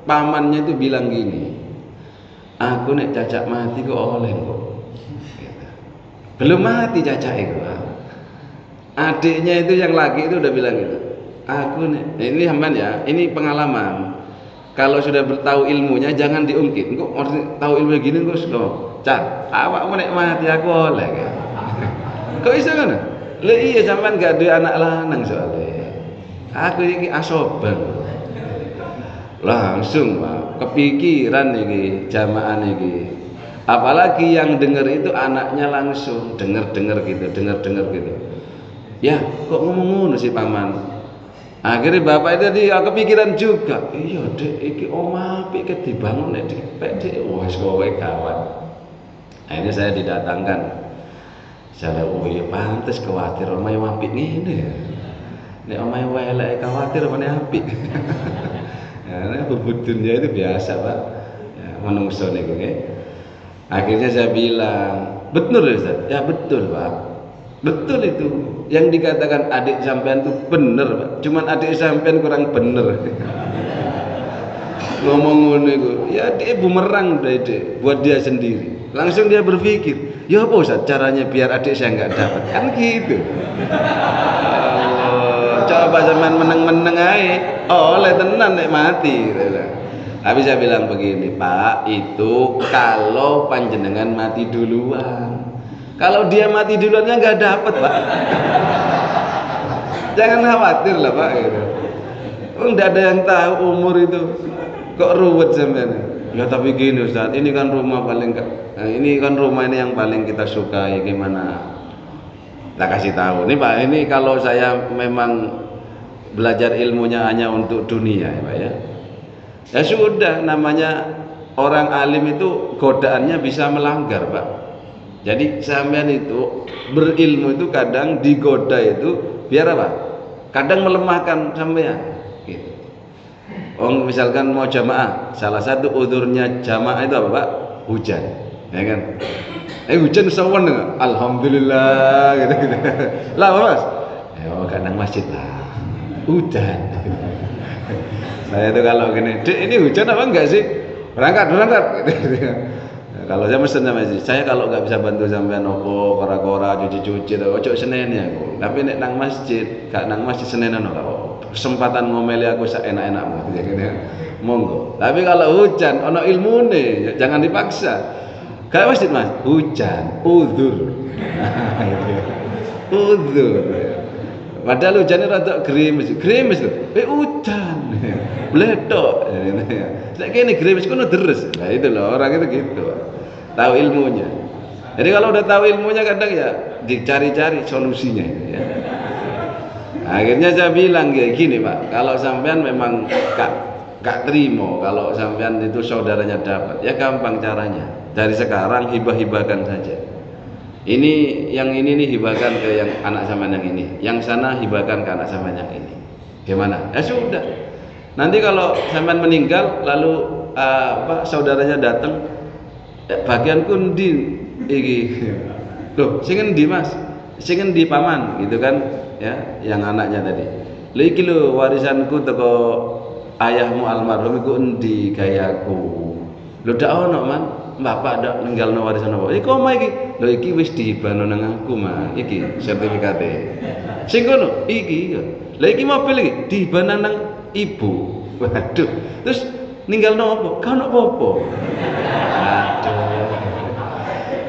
pamannya itu bilang gini, aku nek cacak mati kok oleh kok. Belum mati cacak itu. Adiknya itu yang laki itu udah bilang gitu. Aku nek, ini hamban ya, ini pengalaman. Kalau sudah tahu ilmunya jangan diungkit. Kok tahu ilmu gini kok sudah. Cak, awakmu nek mati aku oleh. Kok iso ngono? Lha iya sampean gak duwe anak lanang soalnya. Aku iki asoban. Langsung Pak, kepikiran iki jamaah iki. Apalagi yang dengar itu anaknya langsung dengar gitu. Ya, kok ngomong ngono sih paman? Akhirnya bapak itu dia kepikiran juga. Iya, Dek, iki omah apik ket dibangun nek dipek Dek. Wes kowe kawan. Akhirnya saya didatangkan. Saya oh ya pantes khawatir omah apik ngene ya. Nek omah elek khawatir omah apik. Ya, hubudunnya itu biasa, Pak. Ya, menungso niku nggih. Akhirnya saya bilang, "Betul ya, Ustaz?" "Ya, betul, Pak." Betul itu. Yang dikatakan adik sampean itu bener, Pak. Cuman adik sampean kurang bener. Ngomong ngono itu. Ya dia bumerang buat dia sendiri. Langsung dia berpikir, ya apa Ustaz caranya biar adik saya nggak dapat? Kan gitu. Allah, coba zaman meneng-meneng aja. Oleh tenan nek mati. Tapi saya bilang begini, Pak, itu kalau panjenengan mati duluan. Kalau dia mati duluannya nggak dapat, Pak. Jangan khawatir lah, Pak. Gitu. Nggak ada yang tahu umur itu. Kok ruwet sampean? Ya tapi gini Ustaz, ini kan rumah paling ini kan rumah ini yang paling kita sukai, gimana? Kita kasih tahu. Nih Pak, ini kalau saya memang belajar ilmunya hanya untuk dunia, ya Pak ya. Ya sudah, namanya orang alim itu godaannya bisa melanggar, Pak. Jadi sampean itu berilmu itu kadang digoda itu biar apa? Kadang melemahkan sampean. Gitu. Misalkan mau jamaah, salah satu udurnya jamaah itu apa Pak? Hujan, ya kan? Hujan sawan enggak? Alhamdulillah, gitu. Lah apa Mas? Kadang masjid lah. Hujan. Saya itu kalau gini, Dek ini hujan apa enggak sih? Berangkat. Gitu. Kalau saya mesen sama istri, saya kalau nggak bisa bantu sampean opo, kora-kora, cuci-cuci, ojo Senin ya aku. Tapi nek nang masjid, gak nang masjid Senenan kok. Kesempatan ngomeli aku seenak-enakmu, ya gitu. Monggo. Tapi kalau hujan, ono ilmune, jangan dipaksa. Kayak masjid Mas, hujan, udzur. Udzur. Padahal hujannya rada gerimis tuh. Hujan. Bledok. Nek kene gerimis kono deres. Nah itu loh, orang itu gitu. Tahu ilmunya. Jadi kalau udah tahu ilmunya kadang ya dicari-cari solusinya ya. Akhirnya saya bilang kayak gini Pak, kalau sampean memang gak terima kalau sampean itu saudaranya dapat, ya gampang caranya. Dari sekarang hibah-hibahkan saja. Ini yang ini nih hibahkan ke yang anak sampean yang ini, yang sana hibahkan ke anak sampean yang ini. Gimana? Ya sudah. Nanti kalau sampean meninggal lalu saudaranya datang, bagianku ndi iki. Loh, sing endi Mas? Sing endi paman gitu kan ya, yang anaknya tadi. Lha iki lho warisanku teko ayahmu almarhum iku endi gayaku. Lho dak ono man, bapak dak ninggalno warisan apa? Iku omah iki. Lho iki wis dihibahno nang aku mah. Iki sertifikate. Sing ngono iki. Lha iki mobil iki dihibahno nang ibu. Waduh. Terus ninggalno apa? Ka ono apa-apa.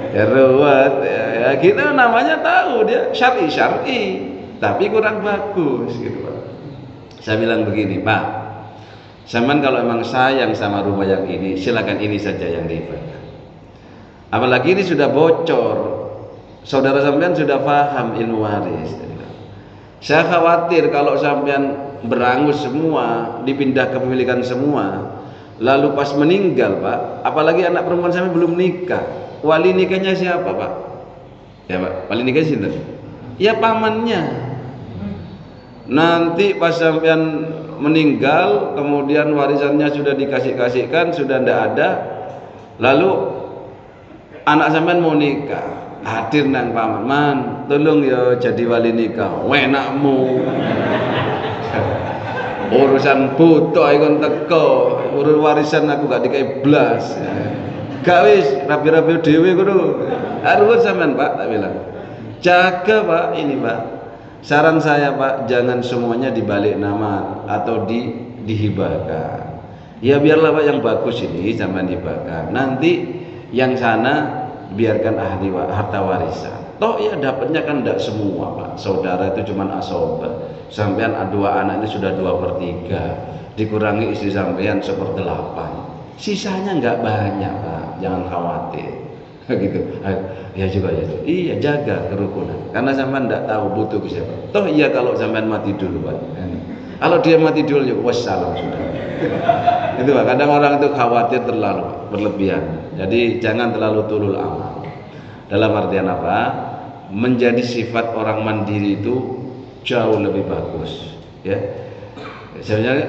Ya ruwet ya gitu namanya tahu dia syar'i tapi kurang bagus gitu Pak. Saya bilang begini Pak, sampean kalau emang sayang sama rumah yang ini silakan ini saja yang dihibahkan. Apalagi ini sudah bocor, saudara sampean sudah paham ilmu waris. Saya khawatir kalau sampean berangus semua, dipindah kepemilikan semua, lalu pas meninggal Pak, apalagi anak perempuan sampean belum nikah. Wali nikahnya siapa Pak? Ya Pak, wali nikah siapa? Ya pamannya. Nanti pas sampean meninggal, kemudian warisannya sudah dikasihkan, sudah ndak ada, lalu anak sampean mau nikah, hadir nang paman, man, tolong ya jadi wali nikah, wenakmu. Urusan butuh ikon teko, urus warisan aku gak dikai blas. Gak wis rapi-rapi dhewe ngono. Harus sampean Pak, tak bilang. Jaga Pak ini Pak. Saran saya Pak, jangan semuanya dibalik nama atau dihibahkan. Ya biarlah Pak yang bagus ini sampean hibahkan. Nanti yang sana biarkan ahli harta warisan. Toh ya dapatnya kan tidak semua Pak. Saudara itu cuma asoba. Sampean dua anak ini sudah 2/3. Dikurangi istri sampean 1/8. Sisanya nggak banyak Pak. Jangan khawatir. Gitu. Ya juga ya. Iya jaga kerukunan. Karena sampean tidak tahu butuh ke siapa. Toh iya kalau sampean mati dulu Pak. Kalau dia mati dulu ya wassalam sudah. Itu Pak. Kadang orang itu khawatir terlalu berlebihan. Jadi jangan terlalu tulul amal. Dalam artian apa? Menjadi sifat orang mandiri itu jauh lebih bagus, ya.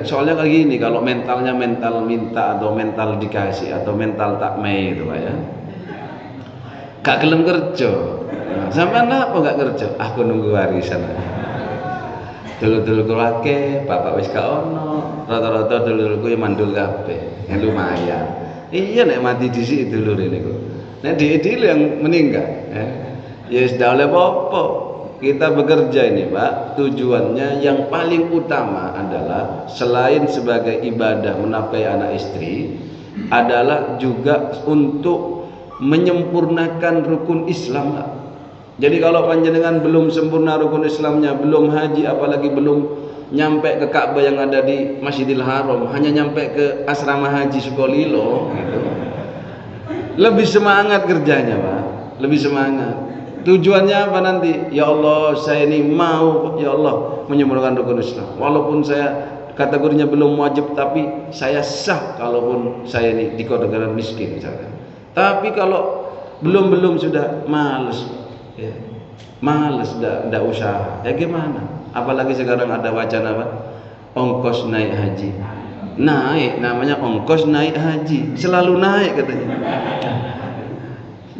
Soalnya kayak gini, kalau mentalnya mental minta atau mental dikasih atau mental takmei itu Pak ya. Gak gelem kerja. Sampean apa gak kerja? Aku nunggu warisan. Dulu-dulu keluarga, bapak wis gak ono, rata-rata dulu-dulu ya mandul kabeh. Ya lumayan. Iya nek mati dhisik dulur ini kok. Nek dhewe yang meninggal, ya sudah oleh apa. Kita bekerja ini Pak, tujuannya yang paling utama adalah selain sebagai ibadah menafkahi anak istri, adalah juga untuk menyempurnakan rukun Islam Pak. Jadi kalau panjenengan belum sempurna rukun Islamnya, belum haji, apalagi belum nyampe ke Ka'bah yang ada di Masjidil Haram, hanya nyampe ke asrama haji Sukolilo gitu. Lebih semangat kerjanya Pak, lebih semangat. Tujuannya apa nanti? Ya Allah, saya ini mau ya Allah menyempurnakan rukun Islam. Walaupun saya kategorinya belum wajib, tapi saya sah kalaupun saya ini dikategorikan miskin misalkan. Tapi kalau belum sudah males, ya. Males, ndak usaha. Ya gimana? Apalagi sekarang ada wacana apa? Ongkos naik haji. Naik, namanya ongkos naik haji. Selalu naik katanya.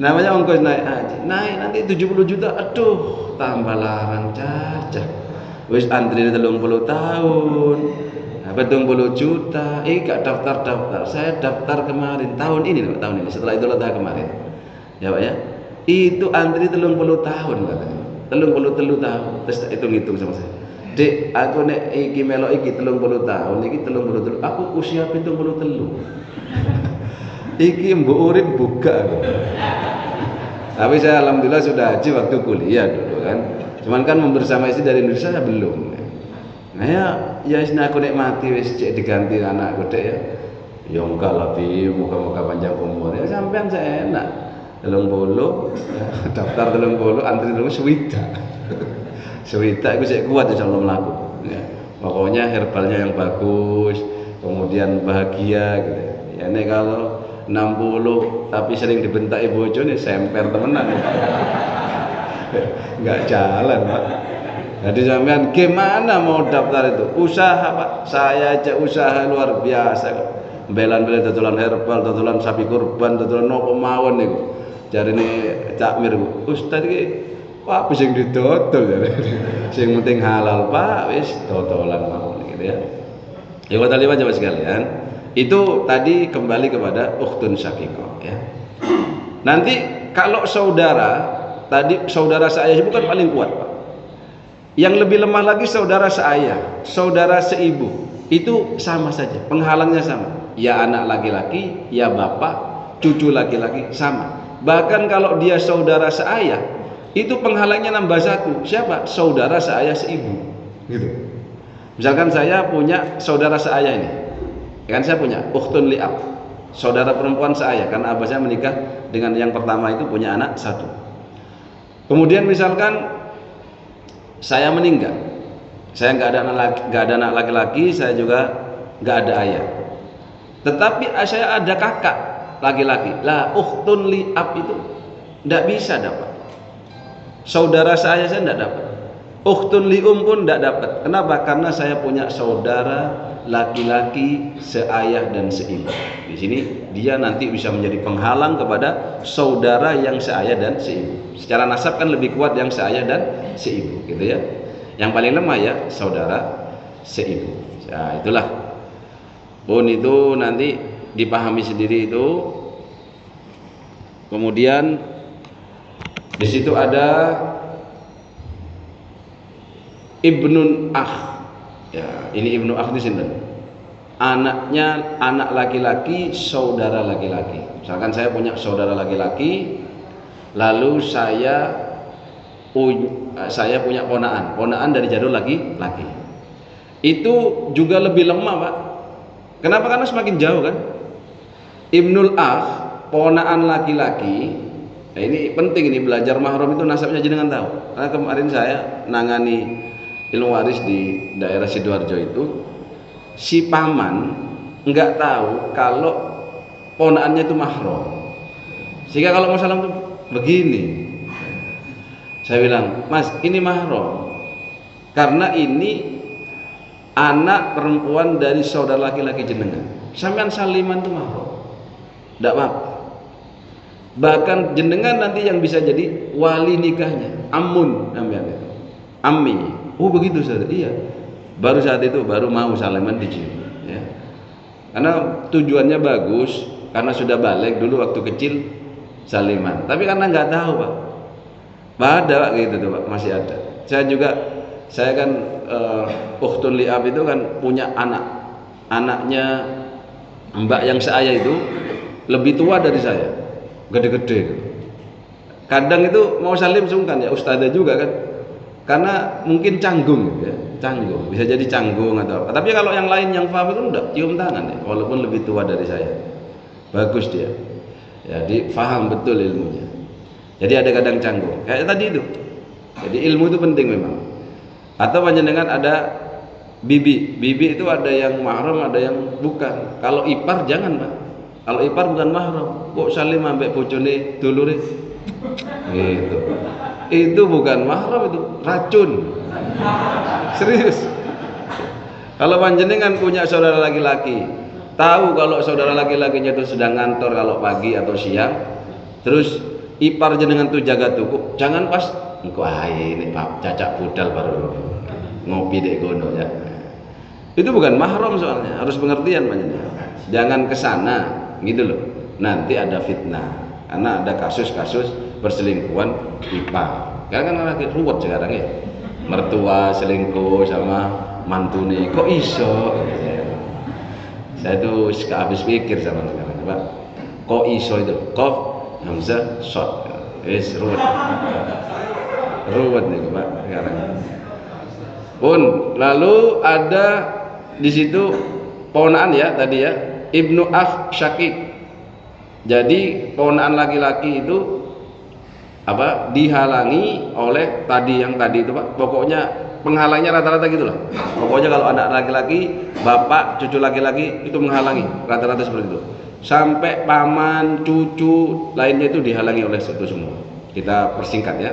Namanya ongkos naik haji. Naik nanti 70 juta. Aduh, tambah larang cacah. Wis antri 30 tahun. 70 juta. Gak daftar. Saya daftar kemarin, tahun ini. Setelah Idul Adha kemarin. Ya Pak ya. Itu antri 30 tahun katanya. 33 tahun. Terus hitung sama saya. Dek, aku nek iki melok iki 30 tahun, iki 33. Aku usia 73. Iki mbok urip buka aku. Tapi saya alhamdulillah sudah haji waktu kuliah dulu kan. Cuman kan membersama istri dari Indonesia saya belum. Nah ya isna aku nek mati wis cek diganti anakku dek ya. Ya enggak lah Pi, muka-muka panjang umur. Ya sampean saya enak. 30 daftar 30 antri 30 Swita itu saya kuat insyaallah melaku ya. Pokoknya herbalnya yang bagus, kemudian bahagia gitu. Ya ini kalau 60 tapi sering dibentak ibu bojone semper temenan. Enggak jalan Pak. Jadi sampean gimana mau daftar itu? Usaha Pak. Saya aja usaha luar biasa kok. Belan-belan dodolan herbal, dodolan sapi kurban, dodolan nopo mawon niku. Jarine Cak Mir, Ustaz iki apa sing didodol jare. Sing penting halal Pak, wis dodolan mawon gitu ya. Ya kata liwat Bapak sekalian, itu tadi kembali kepada ukhtun syaqiqah ya. Nanti kalau saudara, tadi saudara seayah bukan paling kuat Pak. Yang lebih lemah lagi saudara seayah, saudara seibu. Itu sama saja, penghalangnya sama. Ya anak laki-laki, ya bapak, cucu laki-laki sama. Bahkan kalau dia saudara seayah, itu penghalangnya nambah satu. Siapa? Saudara seayah seibu. Gitu. Misalkan saya punya saudara seayah ini, kan saya punya ukhtun li'ab, saudara perempuan seayah, karena abah saya menikah dengan yang pertama itu punya anak satu. Kemudian misalkan saya meninggal, saya nggak ada anak laki-laki, saya juga nggak ada ayah. Tetapi saya ada kakak laki-laki. Lah ukhtun li'ab itu tidak bisa dapat. Saudara saya tidak dapat. Ukhtun li'um pun tidak dapat. Kenapa? Karena saya punya saudara laki-laki seayah dan seibu. Di sini dia nanti bisa menjadi penghalang kepada saudara yang seayah dan seibu. Secara nasab kan lebih kuat yang seayah dan seibu, gitu ya. Yang paling lemah ya saudara seibu. Nah, itulah. Pun itu nanti dipahami sendiri itu. Kemudian di situ ada ibnun akh. Ya, ini ibnu akh di sini. Anaknya anak laki-laki, saudara laki-laki. Misalkan saya punya saudara laki-laki, lalu saya punya ponaan dari jalur laki-laki. Itu juga lebih lemah, Pak. Kenapa? Karena semakin jauh kan. Ibnul akh, ponaan laki-laki. Nah, ini penting, ini belajar mahram itu nasabnya jenengan tahu. Karena kemarin saya nangani ilmu waris di daerah Sidoarjo itu, si paman nggak tahu kalau ponaannya itu mahram. Sehingga kalau masalah itu begini, saya bilang, Mas, ini mahram karena ini anak perempuan dari saudara laki-laki jenengan. Sampean saliman itu mahram, tidak apa-apa. Bahkan jenengan nanti yang bisa jadi wali nikahnya, amun namanya itu, ammi. Oh begitu saja. Iya. Baru saat itu baru mau saliman dicium. Ya. Karena tujuannya bagus, karena sudah balik dulu waktu kecil saliman. Tapi karena nggak tahu, Pak. Ada Pak gitu tuh, Pak, masih ada. Saya kan ukhtun li'ab itu kan punya anaknya mbak yang seayah itu lebih tua dari saya, gede-gede gitu. Kadang itu mau salim sungkan, ya ustazah juga kan, karena mungkin canggung ya, canggung, bisa jadi canggung atau apa. Tapi kalau yang lain yang paham itu enggak, cium tangan ya, walaupun lebih tua dari saya, bagus dia, jadi paham betul ilmunya. Jadi ada kadang canggung, kayak tadi itu. Jadi ilmu itu penting memang. Atau panjenengan ada bibi itu ada yang mahram, ada yang bukan. Kalau ipar jangan, Pak. Kalau ipar bukan mahram, kok salim ambek bojone dulure. Gitu. Itu bukan mahram, itu racun. Serius. Kalau panjenengan punya saudara laki-laki, tahu kalau saudara laki-lakinya itu sedang ngantor kalau pagi atau siang, terus ipar jenengan tuh jaga tuku, jangan pas engko ae nek cacak budal baru ngopi dek gono ya. Itu bukan mahram soalnya, harus pengertian panjenengan. Jangan kesana gitu loh. Nanti ada fitnah. Karena ada kasus-kasus perselingkuhan ipar. Karena kan lagi ruwet sekarang ya. Mertua selingkuh sama mantune. Kok iso? Saya tuh suka habis pikir sama sekarang, Pak. Kok iso itu? Qaf hamzah shot. Wis ruwet. Ruwet nih, Pak, sekarang. Pun lalu ada di situ ponaan ya tadi ya, ibnu akh syakik. Jadi ponaan laki-laki itu apa, dihalangi oleh tadi itu, Pak. Pokoknya penghalangnya rata-rata gitulah. Pokoknya kalau anak laki-laki, bapak, cucu laki-laki itu menghalangi, rata-rata seperti itu. Sampai paman, cucu lainnya itu dihalangi oleh itu semua. Kita persingkat ya.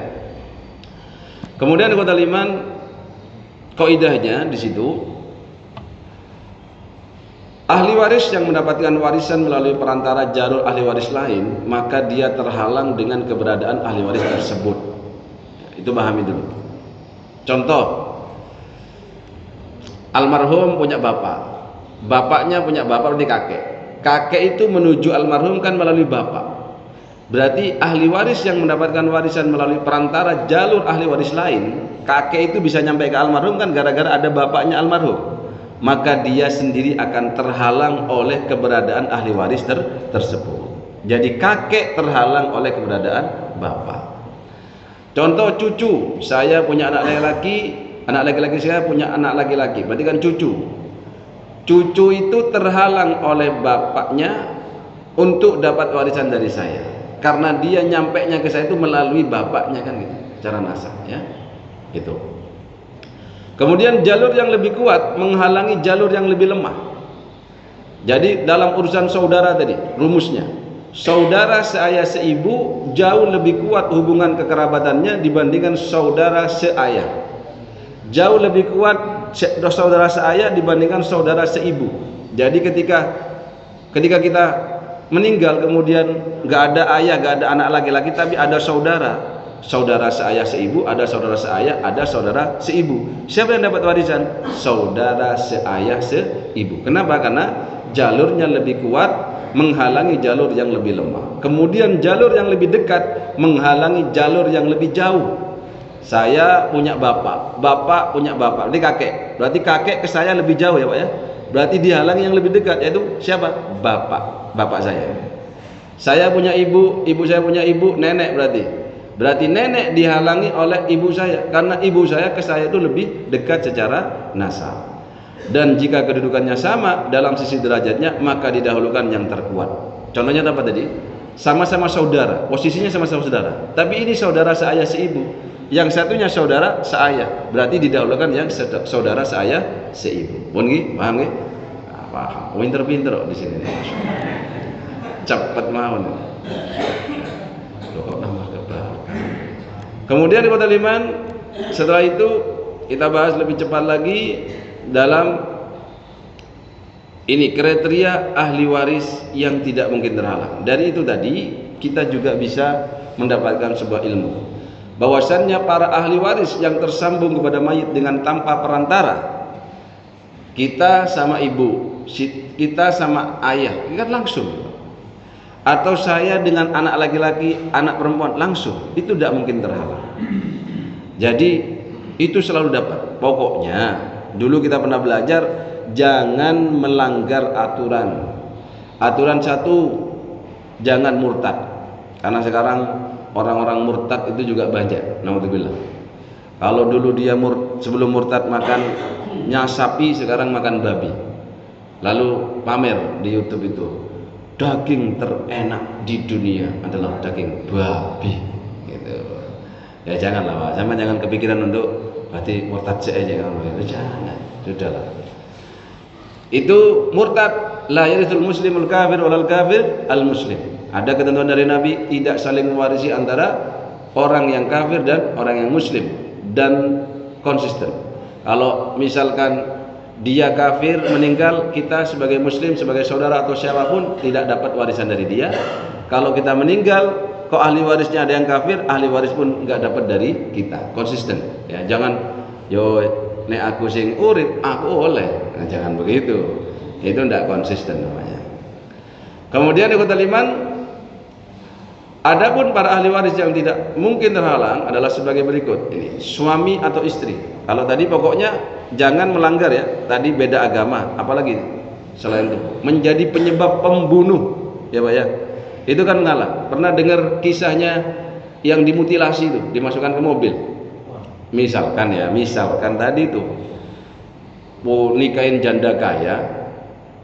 Kemudian kota liman, kaidahnya di situ, ahli waris yang mendapatkan warisan melalui perantara jalur ahli waris lain, maka dia terhalang dengan keberadaan ahli waris tersebut. Itu pahami dulu. Contoh, almarhum punya bapak, bapaknya punya bapak, berarti kakek. Kakek itu menuju almarhum kan melalui bapak. Berarti ahli waris yang mendapatkan warisan melalui perantara jalur ahli waris lain, kakek itu bisa nyampe ke almarhum kan gara-gara ada bapaknya almarhum. Maka dia sendiri akan terhalang oleh keberadaan ahli waris tersebut. Jadi kakek terhalang oleh keberadaan bapak. Contoh cucu, saya punya anak laki-laki saya punya anak laki-laki, berarti kan cucu. Cucu itu terhalang oleh bapaknya untuk dapat warisan dari saya. Karena dia nyampainya ke saya itu melalui bapaknya kan gitu, cara nasab ya. Gitu. Kemudian jalur yang lebih kuat menghalangi jalur yang lebih lemah. Jadi dalam urusan saudara tadi, rumusnya, saudara seayah seibu jauh lebih kuat hubungan kekerabatannya dibandingkan saudara seayah. Jauh lebih kuat saudara seayah dibandingkan saudara seibu. Jadi ketika kita meninggal kemudian nggak ada ayah, nggak ada anak laki-laki, tapi ada saudara seayah seibu, ada saudara seayah, ada saudara seibu. Siapa yang dapat warisan? Saudara seayah seibu. Kenapa? Karena jalurnya lebih kuat menghalangi jalur yang lebih lemah. Kemudian jalur yang lebih dekat menghalangi jalur yang lebih jauh. Saya punya bapak, bapak punya bapak, berarti kakek. Berarti kakek ke saya lebih jauh ya Pak ya. Berarti dihalangi yang lebih dekat, yaitu siapa? Bapak, bapak saya. Saya punya ibu, ibu saya punya ibu, nenek berarti. Berarti nenek dihalangi oleh ibu saya, karena ibu saya ke saya itu lebih dekat secara nasab. Dan jika kedudukannya sama dalam sisi derajatnya, maka didahulukan yang terkuat. Contohnya apa tadi? Sama-sama saudara, posisinya sama-sama saudara. Tapi ini saudara seayah seibu. Yang satunya saudara seayah, berarti didahulukan yang saudara seayah seibu. Pun nggih, paham nggih? Nah, paham. Pinter-pinter di sini. Cepat mawon. Loh kok nambah ke belakang. Kemudian di kota Liman, setelah itu kita bahas lebih cepat lagi dalam ini kriteria ahli waris yang tidak mungkin terhalang. Dari itu tadi kita juga bisa mendapatkan sebuah ilmu, bahwasannya para ahli waris yang tersambung kepada mayit dengan tanpa perantara, kita sama ibu, kita sama ayah, kan langsung. Atau saya dengan anak laki-laki, anak perempuan, langsung. Itu tidak mungkin terhalang. Jadi itu selalu dapat. Pokoknya dulu kita pernah belajar, jangan melanggar aturan. Aturan satu, jangan murtad. Karena sekarang orang-orang murtad itu juga banyak. Naudzubillah. Kalau dulu dia sebelum murtad makan sapi, sekarang makan babi. Lalu pamer di YouTube itu, daging terenak di dunia adalah daging babi. Gitu. Ya janganlah Pak, sama jangan kepikiran untuk berarti murtad saja, jangan. Sudahlah. Itu murtad, la yarithul muslimul kafir walal kafir al muslim. Ada ketentuan dari Nabi, tidak saling mewarisi antara orang yang kafir dan orang yang muslim, dan konsisten. Kalau misalkan dia kafir meninggal, kita sebagai muslim, sebagai saudara atau siapapun tidak dapat warisan dari dia. Kalau kita meninggal, kok ahli warisnya ada yang kafir, ahli waris pun nggak dapat dari kita. Konsisten. Ya, jangan yo nek aku sing urip, aku oleh. Nah, jangan begitu. Itu tidak konsisten namanya. Kemudian di kota Liman, adapun para ahli waris yang tidak mungkin terhalang adalah sebagai berikut. Ini suami atau istri. Kalau tadi pokoknya jangan melanggar ya. Tadi beda agama, apalagi selain itu menjadi penyebab pembunuh, ya Pak ya. Itu kan ngalah. Pernah dengar kisahnya yang dimutilasi itu, dimasukkan ke mobil. Misalkan tadi itu mau nikahin janda kaya,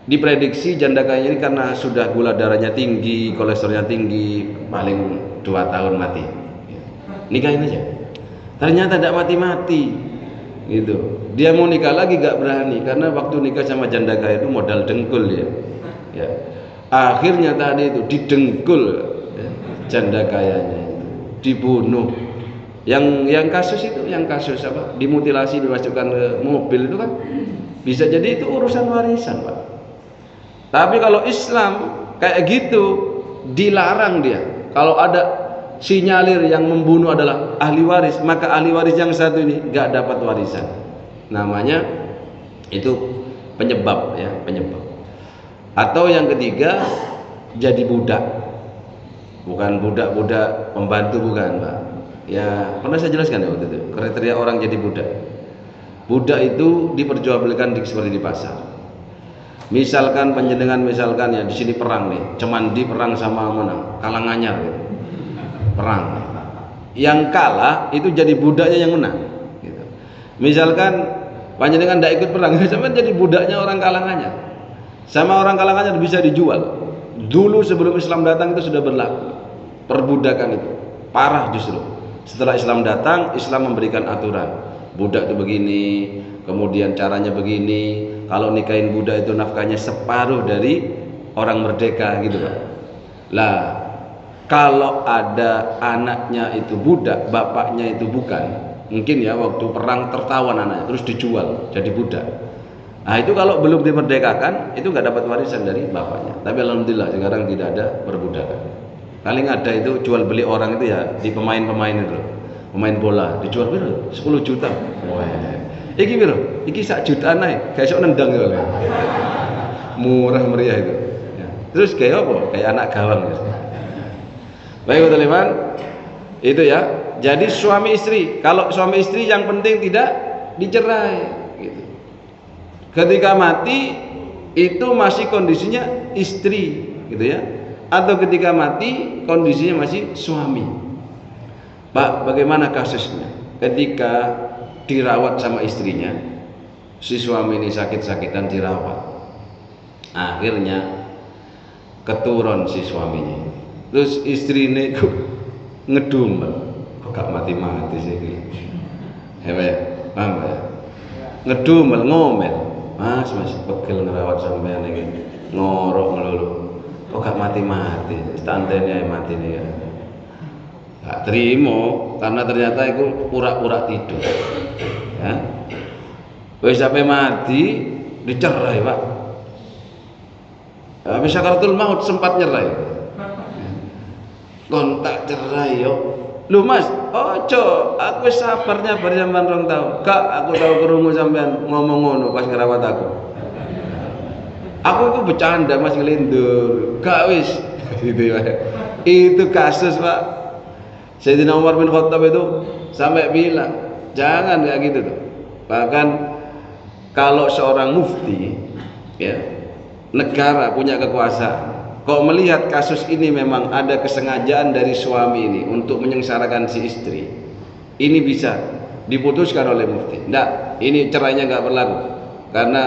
diprediksi janda kaya ini karena sudah gula darahnya tinggi, kolesterolnya tinggi, paling 2 tahun mati. Nikahin aja. Ternyata tidak mati-mati. Gitu. Dia mau nikah lagi gak berani karena waktu nikah sama janda kaya itu modal dengkul dia. Ya. Akhirnya tadi itu didengkul ya, janda kayanya itu, dibunuh. Yang kasus apa? Dimutilasi, dimasukkan ke mobil itu kan bisa jadi itu urusan warisan, Pak. Tapi kalau Islam kayak gitu dilarang dia. Kalau ada sinyalir yang membunuh adalah ahli waris, maka ahli waris yang satu ini gak dapat warisan. Namanya itu penyebab ya, penyebab. Atau yang ketiga, jadi budak. Bukan budak-budak pembantu, bukan Pak. Ya pernah saya jelaskan ya waktu itu, kriteria orang jadi budak. Budak itu diperjualbelikan seperti di pasar. Misalkan panjenengan misalkan ya di sini perang nih, Cemandi perang sama mana? Karanganyar gitu. Perang. Yang kalah itu jadi budaknya yang menang gitu. Misalkan panjenengan tidak ikut perang, sama jadi budaknya orang Karanganyar. Sama orang Karanganyar bisa dijual. Dulu sebelum Islam datang itu sudah berlaku perbudakan itu. Parah justru. Setelah Islam datang, Islam memberikan aturan. Budak itu begini, kemudian caranya begini. Kalau nikahin budak itu nafkahnya separuh dari orang merdeka gitu Pak. Lah, kalau ada anaknya itu budak, bapaknya itu bukan, mungkin ya waktu perang tertawan anaknya terus dijual jadi budak. Nah itu kalau belum dimerdekakan itu nggak dapat warisan dari bapaknya. Tapi alhamdulillah sekarang tidak ada perbudakan. Paling ada itu jual beli orang itu ya di pemain-pemain itu, pemain bola dijual berapa? 10 juta. Wah, iki berapa? Iki 1 juta naik, kayak sok nendang gitu. murah meriah itu. Ya. Terus kayak apa? Kayak anak gawang ya. Baik teman-teman, itu ya. Jadi suami istri, kalau suami istri yang penting tidak dicerai gitu. Ketika mati itu masih kondisinya istri gitu ya, atau ketika mati kondisinya masih suami. Pak, bagaimana kasusnya? Ketika dirawat sama istrinya, si suami ini sakit-sakitan dirawat, akhirnya keturun si suaminya. Terus istri ini ngedumel, kok mati-mati sih ini. Ya, paham ya? Ngedumel, ngomel. Mas, pegel ngerawat sampean iki. Ngorok melulu. Kok gak mati-mati? Stantene mati nih ya. Gak terima karena ternyata itu pura-pura tidur. Ya. Wis sampai mati dicerai, Pak. Habis sakaratul maut sempat nyerai. Kontak cerai yo. Lu Mas, ojo, aku sabarnya sampean rong tau. Kak, aku tahu krungu sampean ngomong ngono pas ngerawat aku. Aku itu bercanda Mas ngelindur. Kak wis gitu ya. Itu kasus, Pak. Sayyidina Umar bin Khattab itu sampai bilang, jangan kayak gitu tuh. Bahkan kalau seorang mufti ya, negara punya kekuasaan, kok melihat kasus ini memang ada kesengajaan dari suami ini untuk menyengsarakan si istri, ini bisa diputuskan oleh mufti. Nggak, ini cerainya nggak berlaku karena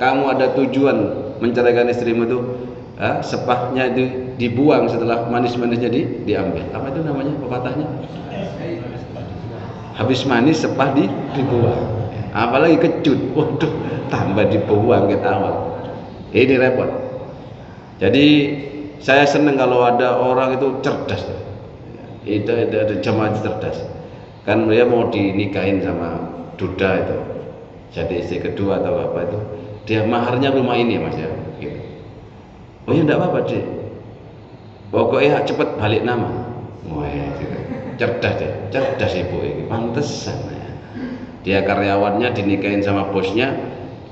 kamu ada tujuan menceraikan istrimu itu, sepahnya itu dibuang setelah manis-manisnya diambil. Apa itu namanya pepatahnya? Habis manis sepah dibuang. Apalagi kecut, waduh, tambah dibuang ke awal. Ini repot. Jadi saya senang kalau ada orang itu cerdas. Itu ada jemaah cerdas. Kan dia mau dinikahin sama duda itu, jadi istri kedua atau apa itu, dia maharnya rumah ini Mas ya. Gitu. Oh ya enggak apa-apa deh. Pokoknya cepet balik nama. Wah, gitu. Cerdas deh, cerdas ibu ini. Pantesan ya. Dia karyawannya dinikahin sama bosnya,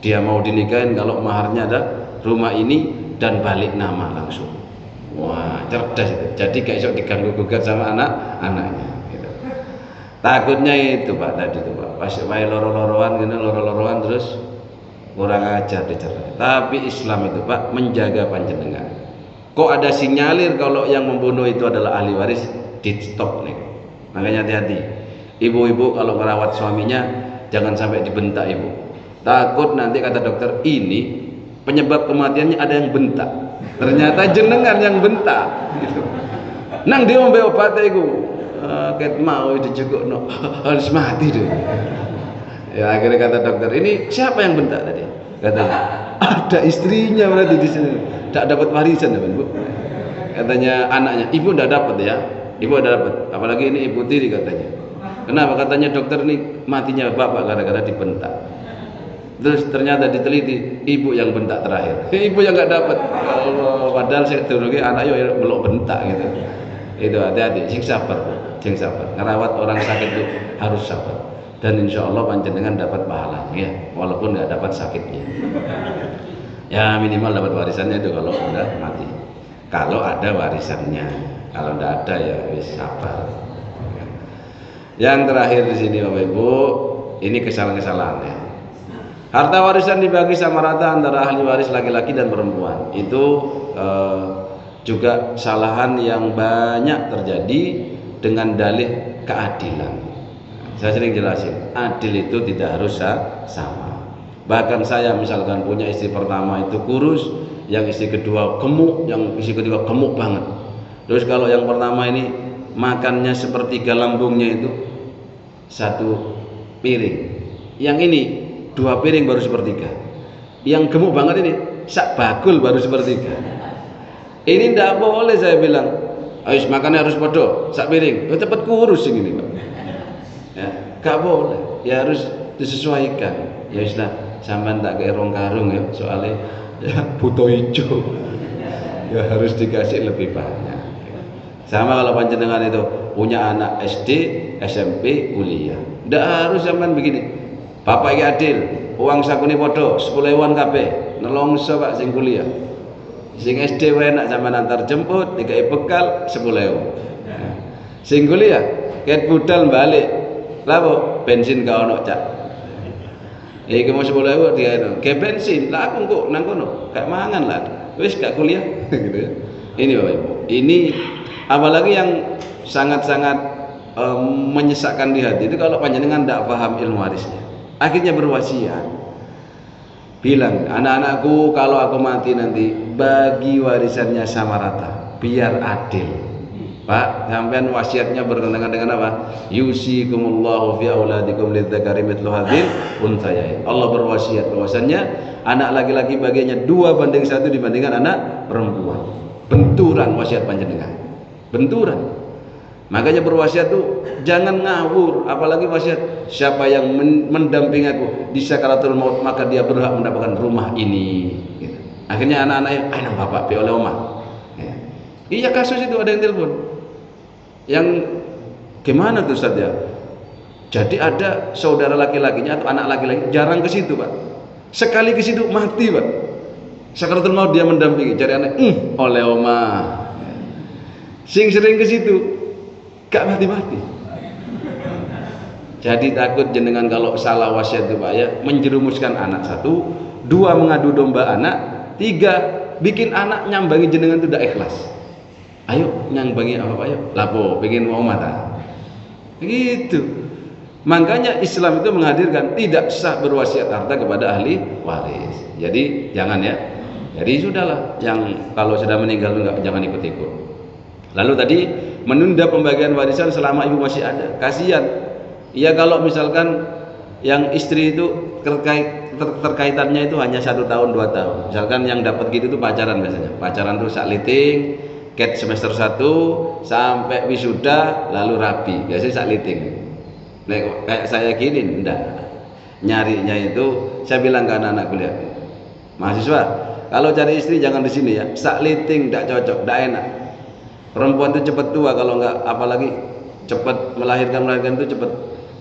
dia mau dinikahin kalau maharnya ada rumah ini dan balik nama langsung. Wah, cerdas itu. Jadi gak iso diganggu gugat sama anak-anaknya gitu. Takutnya itu Pak tadi itu Pak. Pas wae loro-loroan gini, loro-loroan terus kurang ajar dicerai. Tapi Islam itu Pak menjaga panjenengan. Kok ada sinyalir kalau yang membunuh itu adalah ahli waris, di stop nih. Makanya hati-hati. Ibu-ibu kalau merawat suaminya jangan sampai dibentak ibu. Takut nanti kata dokter ini penyebab kematiannya ada yang bentak. Ternyata jenengan yang bentak gitu. Nang dia ngombe obat iku. Ket mau dijukukno harus mati deh. Ya akhirnya kata dokter, ini siapa yang bentak tadi? Katanya, ada istrinya berarti di sini. Tak dapat warisan ya, Bu. Katanya anaknya, ibu enggak dapat ya. Ibu enggak dapat. Apalagi ini ibu tiri katanya. Kenapa? Katanya dokter ini matinya bapak gara-gara dibentak. Terus ternyata diteliti ibu yang bentak terakhir. Ibu yang nggak dapat. Allah, padahal saya turunnya anaknya belum bentak gitu. Itu hati-hati, sing sabar, sing sabar. Ngerawat orang sakit itu harus sabar. Dan insya Allah panjenengan dapat pahalanya, ya, walaupun nggak dapat sakitnya. Ya minimal dapat warisannya itu kalau udah mati. Kalau ada warisannya, kalau nggak ada ya wis sabar. Yang terakhir di sini Bapak Ibu, ini kesalahan-kesalahan ya. Harta warisan dibagi sama rata antara ahli waris laki-laki dan perempuan. Itu juga kesalahan yang banyak terjadi dengan dalih keadilan. Saya sering jelasin, adil itu tidak harus sama. Bahkan saya misalkan punya istri pertama itu kurus, yang istri kedua gemuk, yang istri kedua gemuk banget. Terus kalau yang pertama ini makannya sepertiga lambungnya itu satu piring, yang ini 2 piring baru sepertiga, yang gemuk banget ini sak bakul baru sepertiga. Ini tidak boleh, saya bilang harus makannya harus podo sak piring, cepat kurus ini Pak ya, gak boleh ya, harus disesuaikan ya. Istilah sampean tak kayak rong karung ya, soalnya ya butuh hijau ya, harus dikasih lebih banyak. Sama kalau panjenengan itu punya anak SD, SMP, kuliah, tidak harus sampean begini. Bapak iki adil, uang sakune podo 10.000-an kabeh, nelongso Pak sing kuliah. Sing SD wae nak sampean antar jemput, dikai bekal 10.000. Sing kuliah ket budal balik. Lah kok bensin gak ono, Cak. Iki mau 10.000 dia itu. Ke bensin, lah aku kok nang kono, gak mangan lah. Wis gak kuliah gitu ya. Ini Bapak Ibu. Ini apalagi yang sangat-sangat menyesakkan di hati itu kalau panjenengan tidak paham ilmu warisnya. Akhirnya berwasiat. Bilang, anak-anakku kalau aku mati nanti bagi warisannya sama rata, biar adil. Pak, sampean wasiatnya bertentangan dengan apa? Yusikumullahu fi auladikum lidzakari mithlu hadzal unthayain. Allah berwasiat bahwasannya anak laki-laki bagiannya 2:1 dibandingkan anak perempuan. Benturan wasiat panjenengan. Benturan. Makanya berwasiat tuh jangan ngawur, apalagi wasiat siapa yang mendampingi aku di sakaratul maut maka dia berhak mendapatkan rumah ini. Gitu. Akhirnya anak-anaknya, ayo bapak pi oleh omah. Ya. Iya kasus itu ada yang telepon. Yang gimana tuh Ustaz ya? Jadi ada saudara laki-lakinya atau anak laki-laki jarang ke situ Pak. Sekali ke situ mati Pak. Sakaratul maut dia mendampingi cari anak, oleh omah. Sing sering ke situ gak mati-mati. Jadi takut jenengan kalau salah wasiat itu Pak ya, menjerumuskan anak 1, 2 mengadu domba anak, 3 bikin anak nyambangi jenengan itu tidak ikhlas. Ayo nyambangi apa Pak ya? Lapo pengen mau mata. Begitu. Makanya Islam itu menghadirkan tidak sah berwasiat harta kepada ahli waris. Jadi jangan ya. Jadi sudahlah, yang kalau sudah meninggal enggak jangan ikut-ikut. Lalu tadi menunda pembagian warisan selama ibu masih ada. Kasihan. Ya kalau misalkan yang istri itu terkaitannya itu hanya 1 tahun 2 tahun. Misalkan yang dapat gitu tuh pacaran biasanya. Pacaran tuh sakliting, ket semester 1 sampai wisuda lalu rapi. Biasanya sakliting. Nah, kayak saya gini enggak. Nyarinya itu saya bilang ke anak-anak kuliah. Mahasiswa, kalau cari istri jangan di sini ya. Sakliting enggak cocok, enggak enak. Perempuan itu cepat tua kalau enggak, apalagi cepat melahirkan itu cepat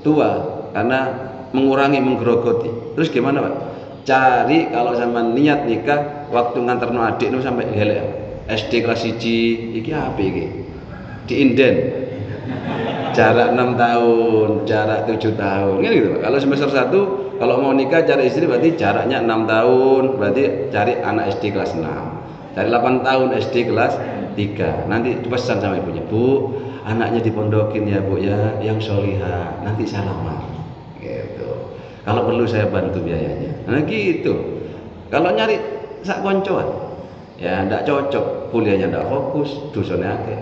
tua karena mengurangi, menggerogoti. Terus gimana Pak? Cari kalau sama niat nikah waktu nganterno adik itu sampai helek. SD kelas 1 iki apa iki? Di Inden. Jarak 6 tahun, jarak 7 tahun. Kan gitu Pak. Kalau semester 1 kalau mau nikah cari istri berarti jaraknya 6 tahun, berarti cari anak SD kelas 6. Cari 8 tahun SD kelas 3. Nanti pesan sama ibunya, Bu, anaknya dipondokin ya Bu ya, yang solihah, nanti saya lamar. Gitu. Kalau perlu saya bantu biayanya. Nah gitu. Kalau nyari sak koncoan, ya ndak cocok, kuliahnya ndak fokus, dosane akeh.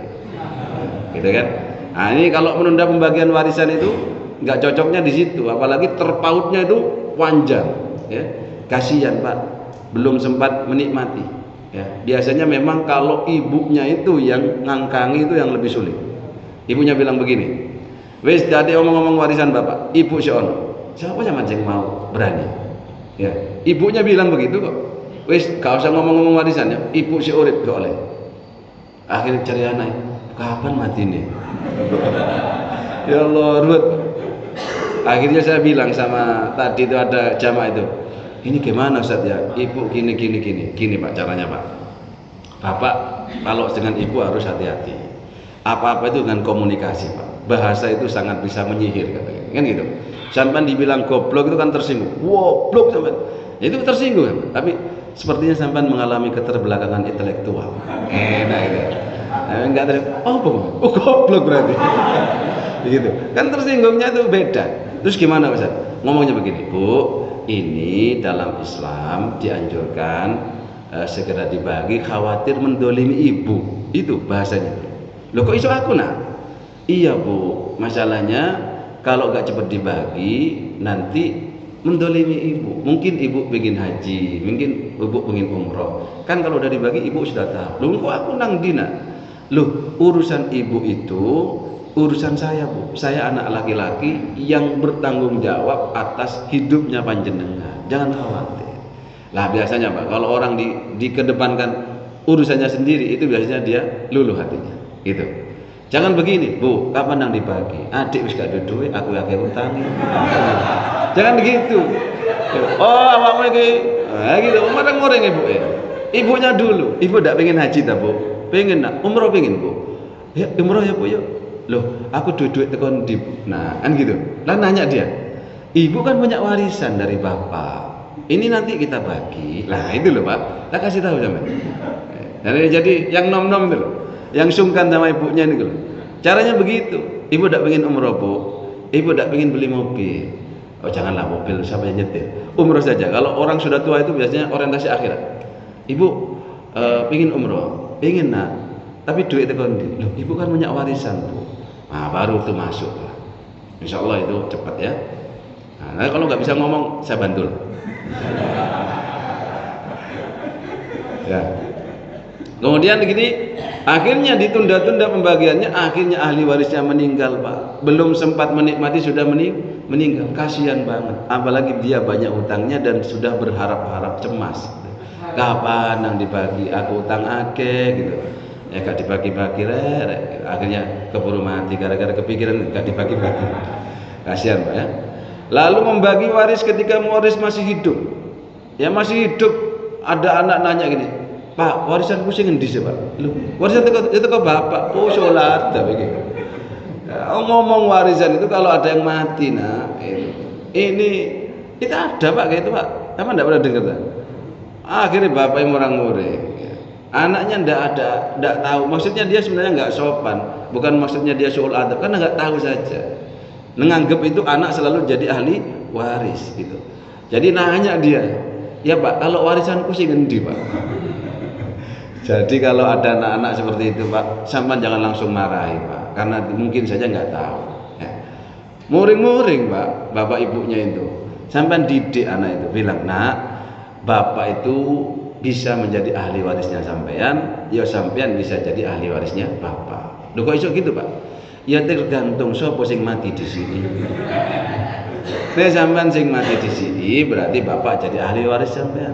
Gitu kan? Nah ini kalau menunda pembagian warisan itu nggak cocoknya di situ, apalagi terpautnya itu panjang. Ya, kasihan Pak, belum sempat menikmati. Ya, biasanya memang kalau ibunya itu yang ngangkangi itu yang lebih sulit. Ibunya bilang begini, wis jadi omong-omong warisan bapak, ibu si ono, siapa yang mancing mau berani? Ya, ibunya bilang begitu kok. Wis gak usah ngomong-ngomong warisannya, ibu si urip gak oleh. Akhirnya cari anak, kapan mati nih? Ya Allah, ruwet. Akhirnya saya bilang sama tadi itu ada jamaah itu, ini gimana Ustaz ya? Ibu gini Pak caranya Pak. Bapak kalau dengan ibu harus hati-hati. Apa-apa itu dengan komunikasi Pak. Bahasa itu sangat bisa menyihir katanya. Kan gitu. Sampai dibilang goblok itu kan tersinggung. Goblok sampai. Itu tersinggung kan? Tapi sepertinya sampai mengalami keterbelakangan intelektual. Enak itu. Enggak ada. Oh goblok berarti. Begitu. Kan tersinggungnya itu beda. Terus gimana Ustaz? Ngomongnya begini, Bu. Ini dalam Islam dianjurkan segera dibagi, khawatir mendolimi ibu. Itu bahasanya. Loh kok iso aku nak? Iya Bu, masalahnya kalau gak cepat dibagi nanti mendolimi ibu. Mungkin ibu pengen haji, mungkin ibu pengen umroh. Kan kalau udah dibagi ibu sudah tahu. Loh kok aku nang dina? Loh urusan ibu itu urusan saya Bu. Saya anak laki-laki yang bertanggung jawab atas hidupnya panjenengan. Jangan khawatir. Lah biasanya Pak, kalau orang dikedepankan urusannya sendiri itu biasanya dia luluh hatinya. Gitu. Jangan begini, Bu, kapan nang dibagi? Adik wis gak duwe, aku akeh utangi. Jangan begitu. Oh, awakmu iki Nah, gitu, marang-marang ibu ya. Ibunya dulu, ibu tidak pengen haji tak bu? Pengen nak, umroh pengen bu? Ya umroh ya bu yuk. Loh, aku duit tekon di. Nah, kan gitu. Lah nanya dia, ibu kan punya warisan dari bapak. Ini nanti kita bagi. Lah itu loh pak, lah kasih tahu sama. Jadi yang nom-nom itu loh, yang sungkan sama ibunya ini loh. Caranya begitu. Ibu tidak pengen umroh bu, ibu tidak pengen beli mobil. Oh janganlah mobil, siapa yang nyetir? Umroh saja. Kalau orang sudah tua itu biasanya orientasi akhirat. Ibu pengen umroh, pengen nak, tapi duit tekondi. Loh, ibu kan punya warisan bu. Nah baru itu masuk. Insya Allah itu cepat ya. Nah kalau nggak bisa ngomong, saya bantu. Ya. Kemudian begini, akhirnya ditunda-tunda pembagiannya, akhirnya ahli warisnya meninggal pak. Belum sempat menikmati sudah meninggal. Kasihan banget. Apalagi dia banyak utangnya dan sudah berharap-harap cemas. Kapan yang dibagi? Aku utang akeh gitu. Ya gak dibagi-bagi akhirnya keburu mati gara-gara kepikiran gak dibagi-bagi. Kasihan pak ya. Lalu membagi waris ketika waris masih hidup. Ya masih hidup, ada anak nanya gini, Pak, warisan ku sing endi sih Pak? Loh, warisan itu bapak. Oh, sholat ta begitu. Ngomong warisan itu kalau ada yang mati nah ini kita ada Pak kayak itu Pak. Apa enggak pernah dengar tak? Akhirnya bapak yang orang murid, anaknya ndak tahu. Maksudnya dia sebenarnya nggak sopan, bukan maksudnya dia suul adab, karena nggak tahu saja. Menganggap itu anak selalu jadi ahli waris gitu. Jadi nanya dia, ya Pak, kalau warisanku sih ngendi Pak? Jadi kalau ada anak-anak seperti itu Pak, sampean jangan langsung marahi Pak, karena mungkin saja nggak tahu. Ya. Muring-muring Pak, bapak ibunya itu, sampean didik anak itu, bilang nak. Bapak itu bisa menjadi ahli warisnya sampean, ya sampean bisa jadi ahli warisnya bapak. Loh kok iso gitu Pak? Ya tergantung sapa sing mati di sini. Nek sampean sing mati di sini berarti bapak jadi ahli waris sampean.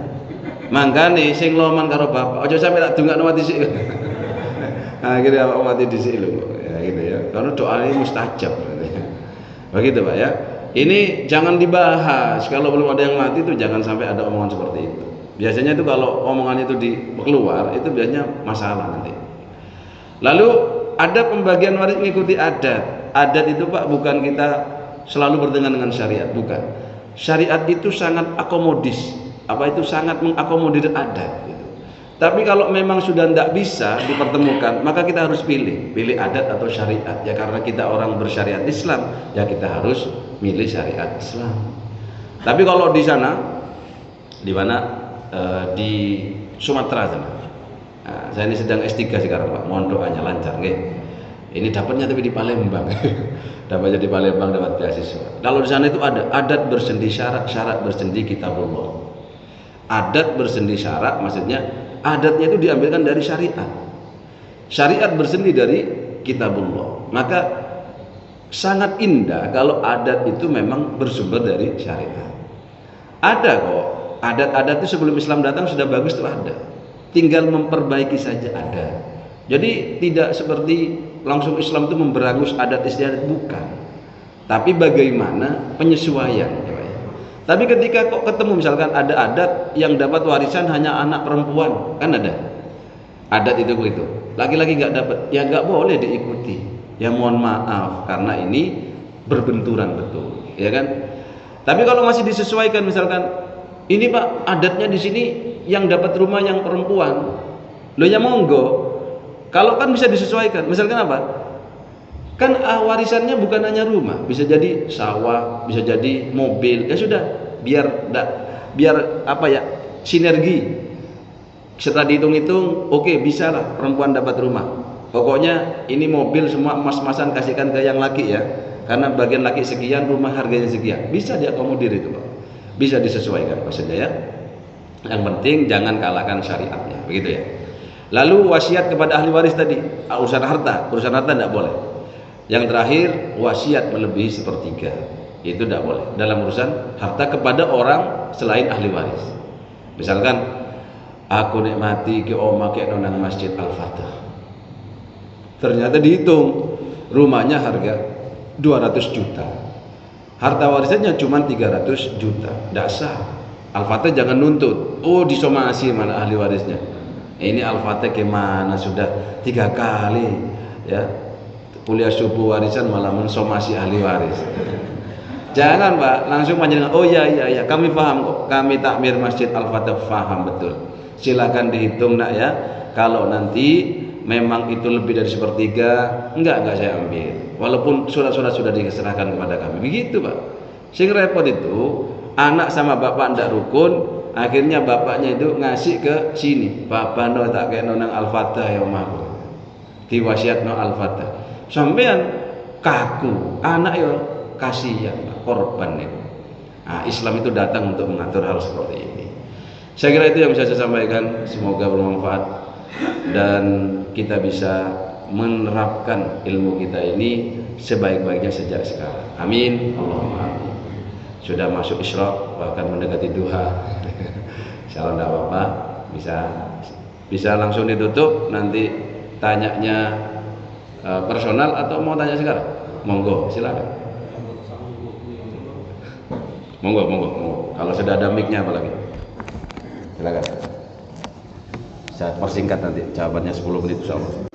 Mangkane sing loman karo bapak, aja sampe tak dongakno mati sik. Akhirnya bapak mati di sini lho. Ya gitu ya. Karena doanya mustajab. Begitu Pak ya. Ini jangan dibahas. Kalau belum ada yang mati itu jangan sampai ada omongan seperti itu. Biasanya itu kalau omongan itu keluar itu biasanya masalah nanti. Lalu ada pembagian waris mengikuti adat. Adat itu Pak bukan kita selalu bertentangan dengan syariat, bukan. Syariat itu sangat akomodis. Apa itu sangat mengakomodir adat gitu. Tapi kalau memang sudah tidak bisa dipertemukan, maka kita harus pilih adat atau syariat. Ya karena kita orang bersyariat Islam, ya kita harus milih syariat Islam. Tapi kalau di sana, di mana di Sumatera sana, nah, saya ini sedang S3 sekarang Pak, mohon doanya lancar, nggih. Ini dapatnya tapi di Palembang, dapatnya di Palembang dapat beasiswa. Kalau di sana itu ada adat bersendi syarat, syarat bersendi kitabullah. Adat bersendi syarat, maksudnya adatnya itu diambilkan dari syariat. Syariat bersendi dari kitabullah. Maka sangat indah kalau adat itu memang bersumber dari syariat. Ada kok adat-adat itu sebelum Islam datang sudah bagus tuh ada. Tinggal memperbaiki saja ada. Jadi tidak seperti langsung Islam itu memberangus adat istiadat, bukan. Tapi bagaimana penyesuaian. Tapi ketika kok ketemu misalkan ada adat yang dapat warisan hanya anak perempuan, kan ada adat itu begitu. Laki-laki nggak dapat, ya nggak boleh diikuti. Ya mohon maaf karena ini berbenturan betul, ya kan? Tapi kalau masih disesuaikan misalkan ini Pak adatnya di sini yang dapat rumah yang perempuan, lo ya monggo. Kalau kan bisa disesuaikan, misalkan apa? Kan warisannya bukan hanya rumah, bisa jadi sawah, bisa jadi mobil. Ya sudah, biar apa ya, sinergi. Setelah dihitung-hitung, oke, bisa lah perempuan dapat rumah. Pokoknya ini mobil semua emas-emasan kasihkan ke yang laki ya. Karena bagian laki sekian, rumah harganya sekian. Bisa diakomodir itu Pak. Bisa disesuaikan maksudnya ya. Yang penting jangan kalahkan syariatnya, begitu ya. Lalu wasiat kepada ahli waris tadi, urusan harta tidak boleh. Yang terakhir wasiat melebihi sepertiga, itu tidak boleh dalam urusan harta kepada orang selain ahli waris. Misalkan aku nikmati ke oma ke nonang Masjid Al-Fatah, ternyata dihitung rumahnya harga 200 juta, harta warisannya cuma 300 juta, tidak sah. Al-Fatih jangan nuntut. Oh disomasi mana ahli warisnya. Ini Al-Fatih gimana sudah 3 kali ya kuliah subuh warisan malah mensomasi ahli waris. Jangan Pak, langsung panjenengan. Oh iya kami paham kok. Kami takmir Masjid Al-Fatih paham betul. Silakan dihitung nak ya. Kalau nanti memang itu lebih dari 1/3, enggak saya ambil. Walaupun surat-surat sudah diserahkan kepada kami. Begitu Pak. Sing repot itu anak sama bapak ndak rukun, akhirnya bapaknya itu ngasih ke sini. Bapak no tak kayak nonang Al-Fatih ya omahku. Diwasiatno Al-Fatih. Sampean kaku, anak yo kasihan, korban itu. Nah, Islam itu datang untuk mengatur hal seperti ini. Saya kira itu yang bisa saya sampaikan. Semoga bermanfaat dan kita bisa menerapkan ilmu kita ini sebaik-baiknya sejak sekarang. Amin. Allahumma amin. Sudah masuk Isyraq, bahkan mendekati duha. Insyaallah enggak apa-apa, bisa langsung ditutup. Nanti tanyanya personal atau mau tanya sekarang? Monggo, silakan. Monggo. Kalau sudah ada mic-nya apalagi. Silakan. Saya persingkat nanti jawabannya 10 menit insyaallah.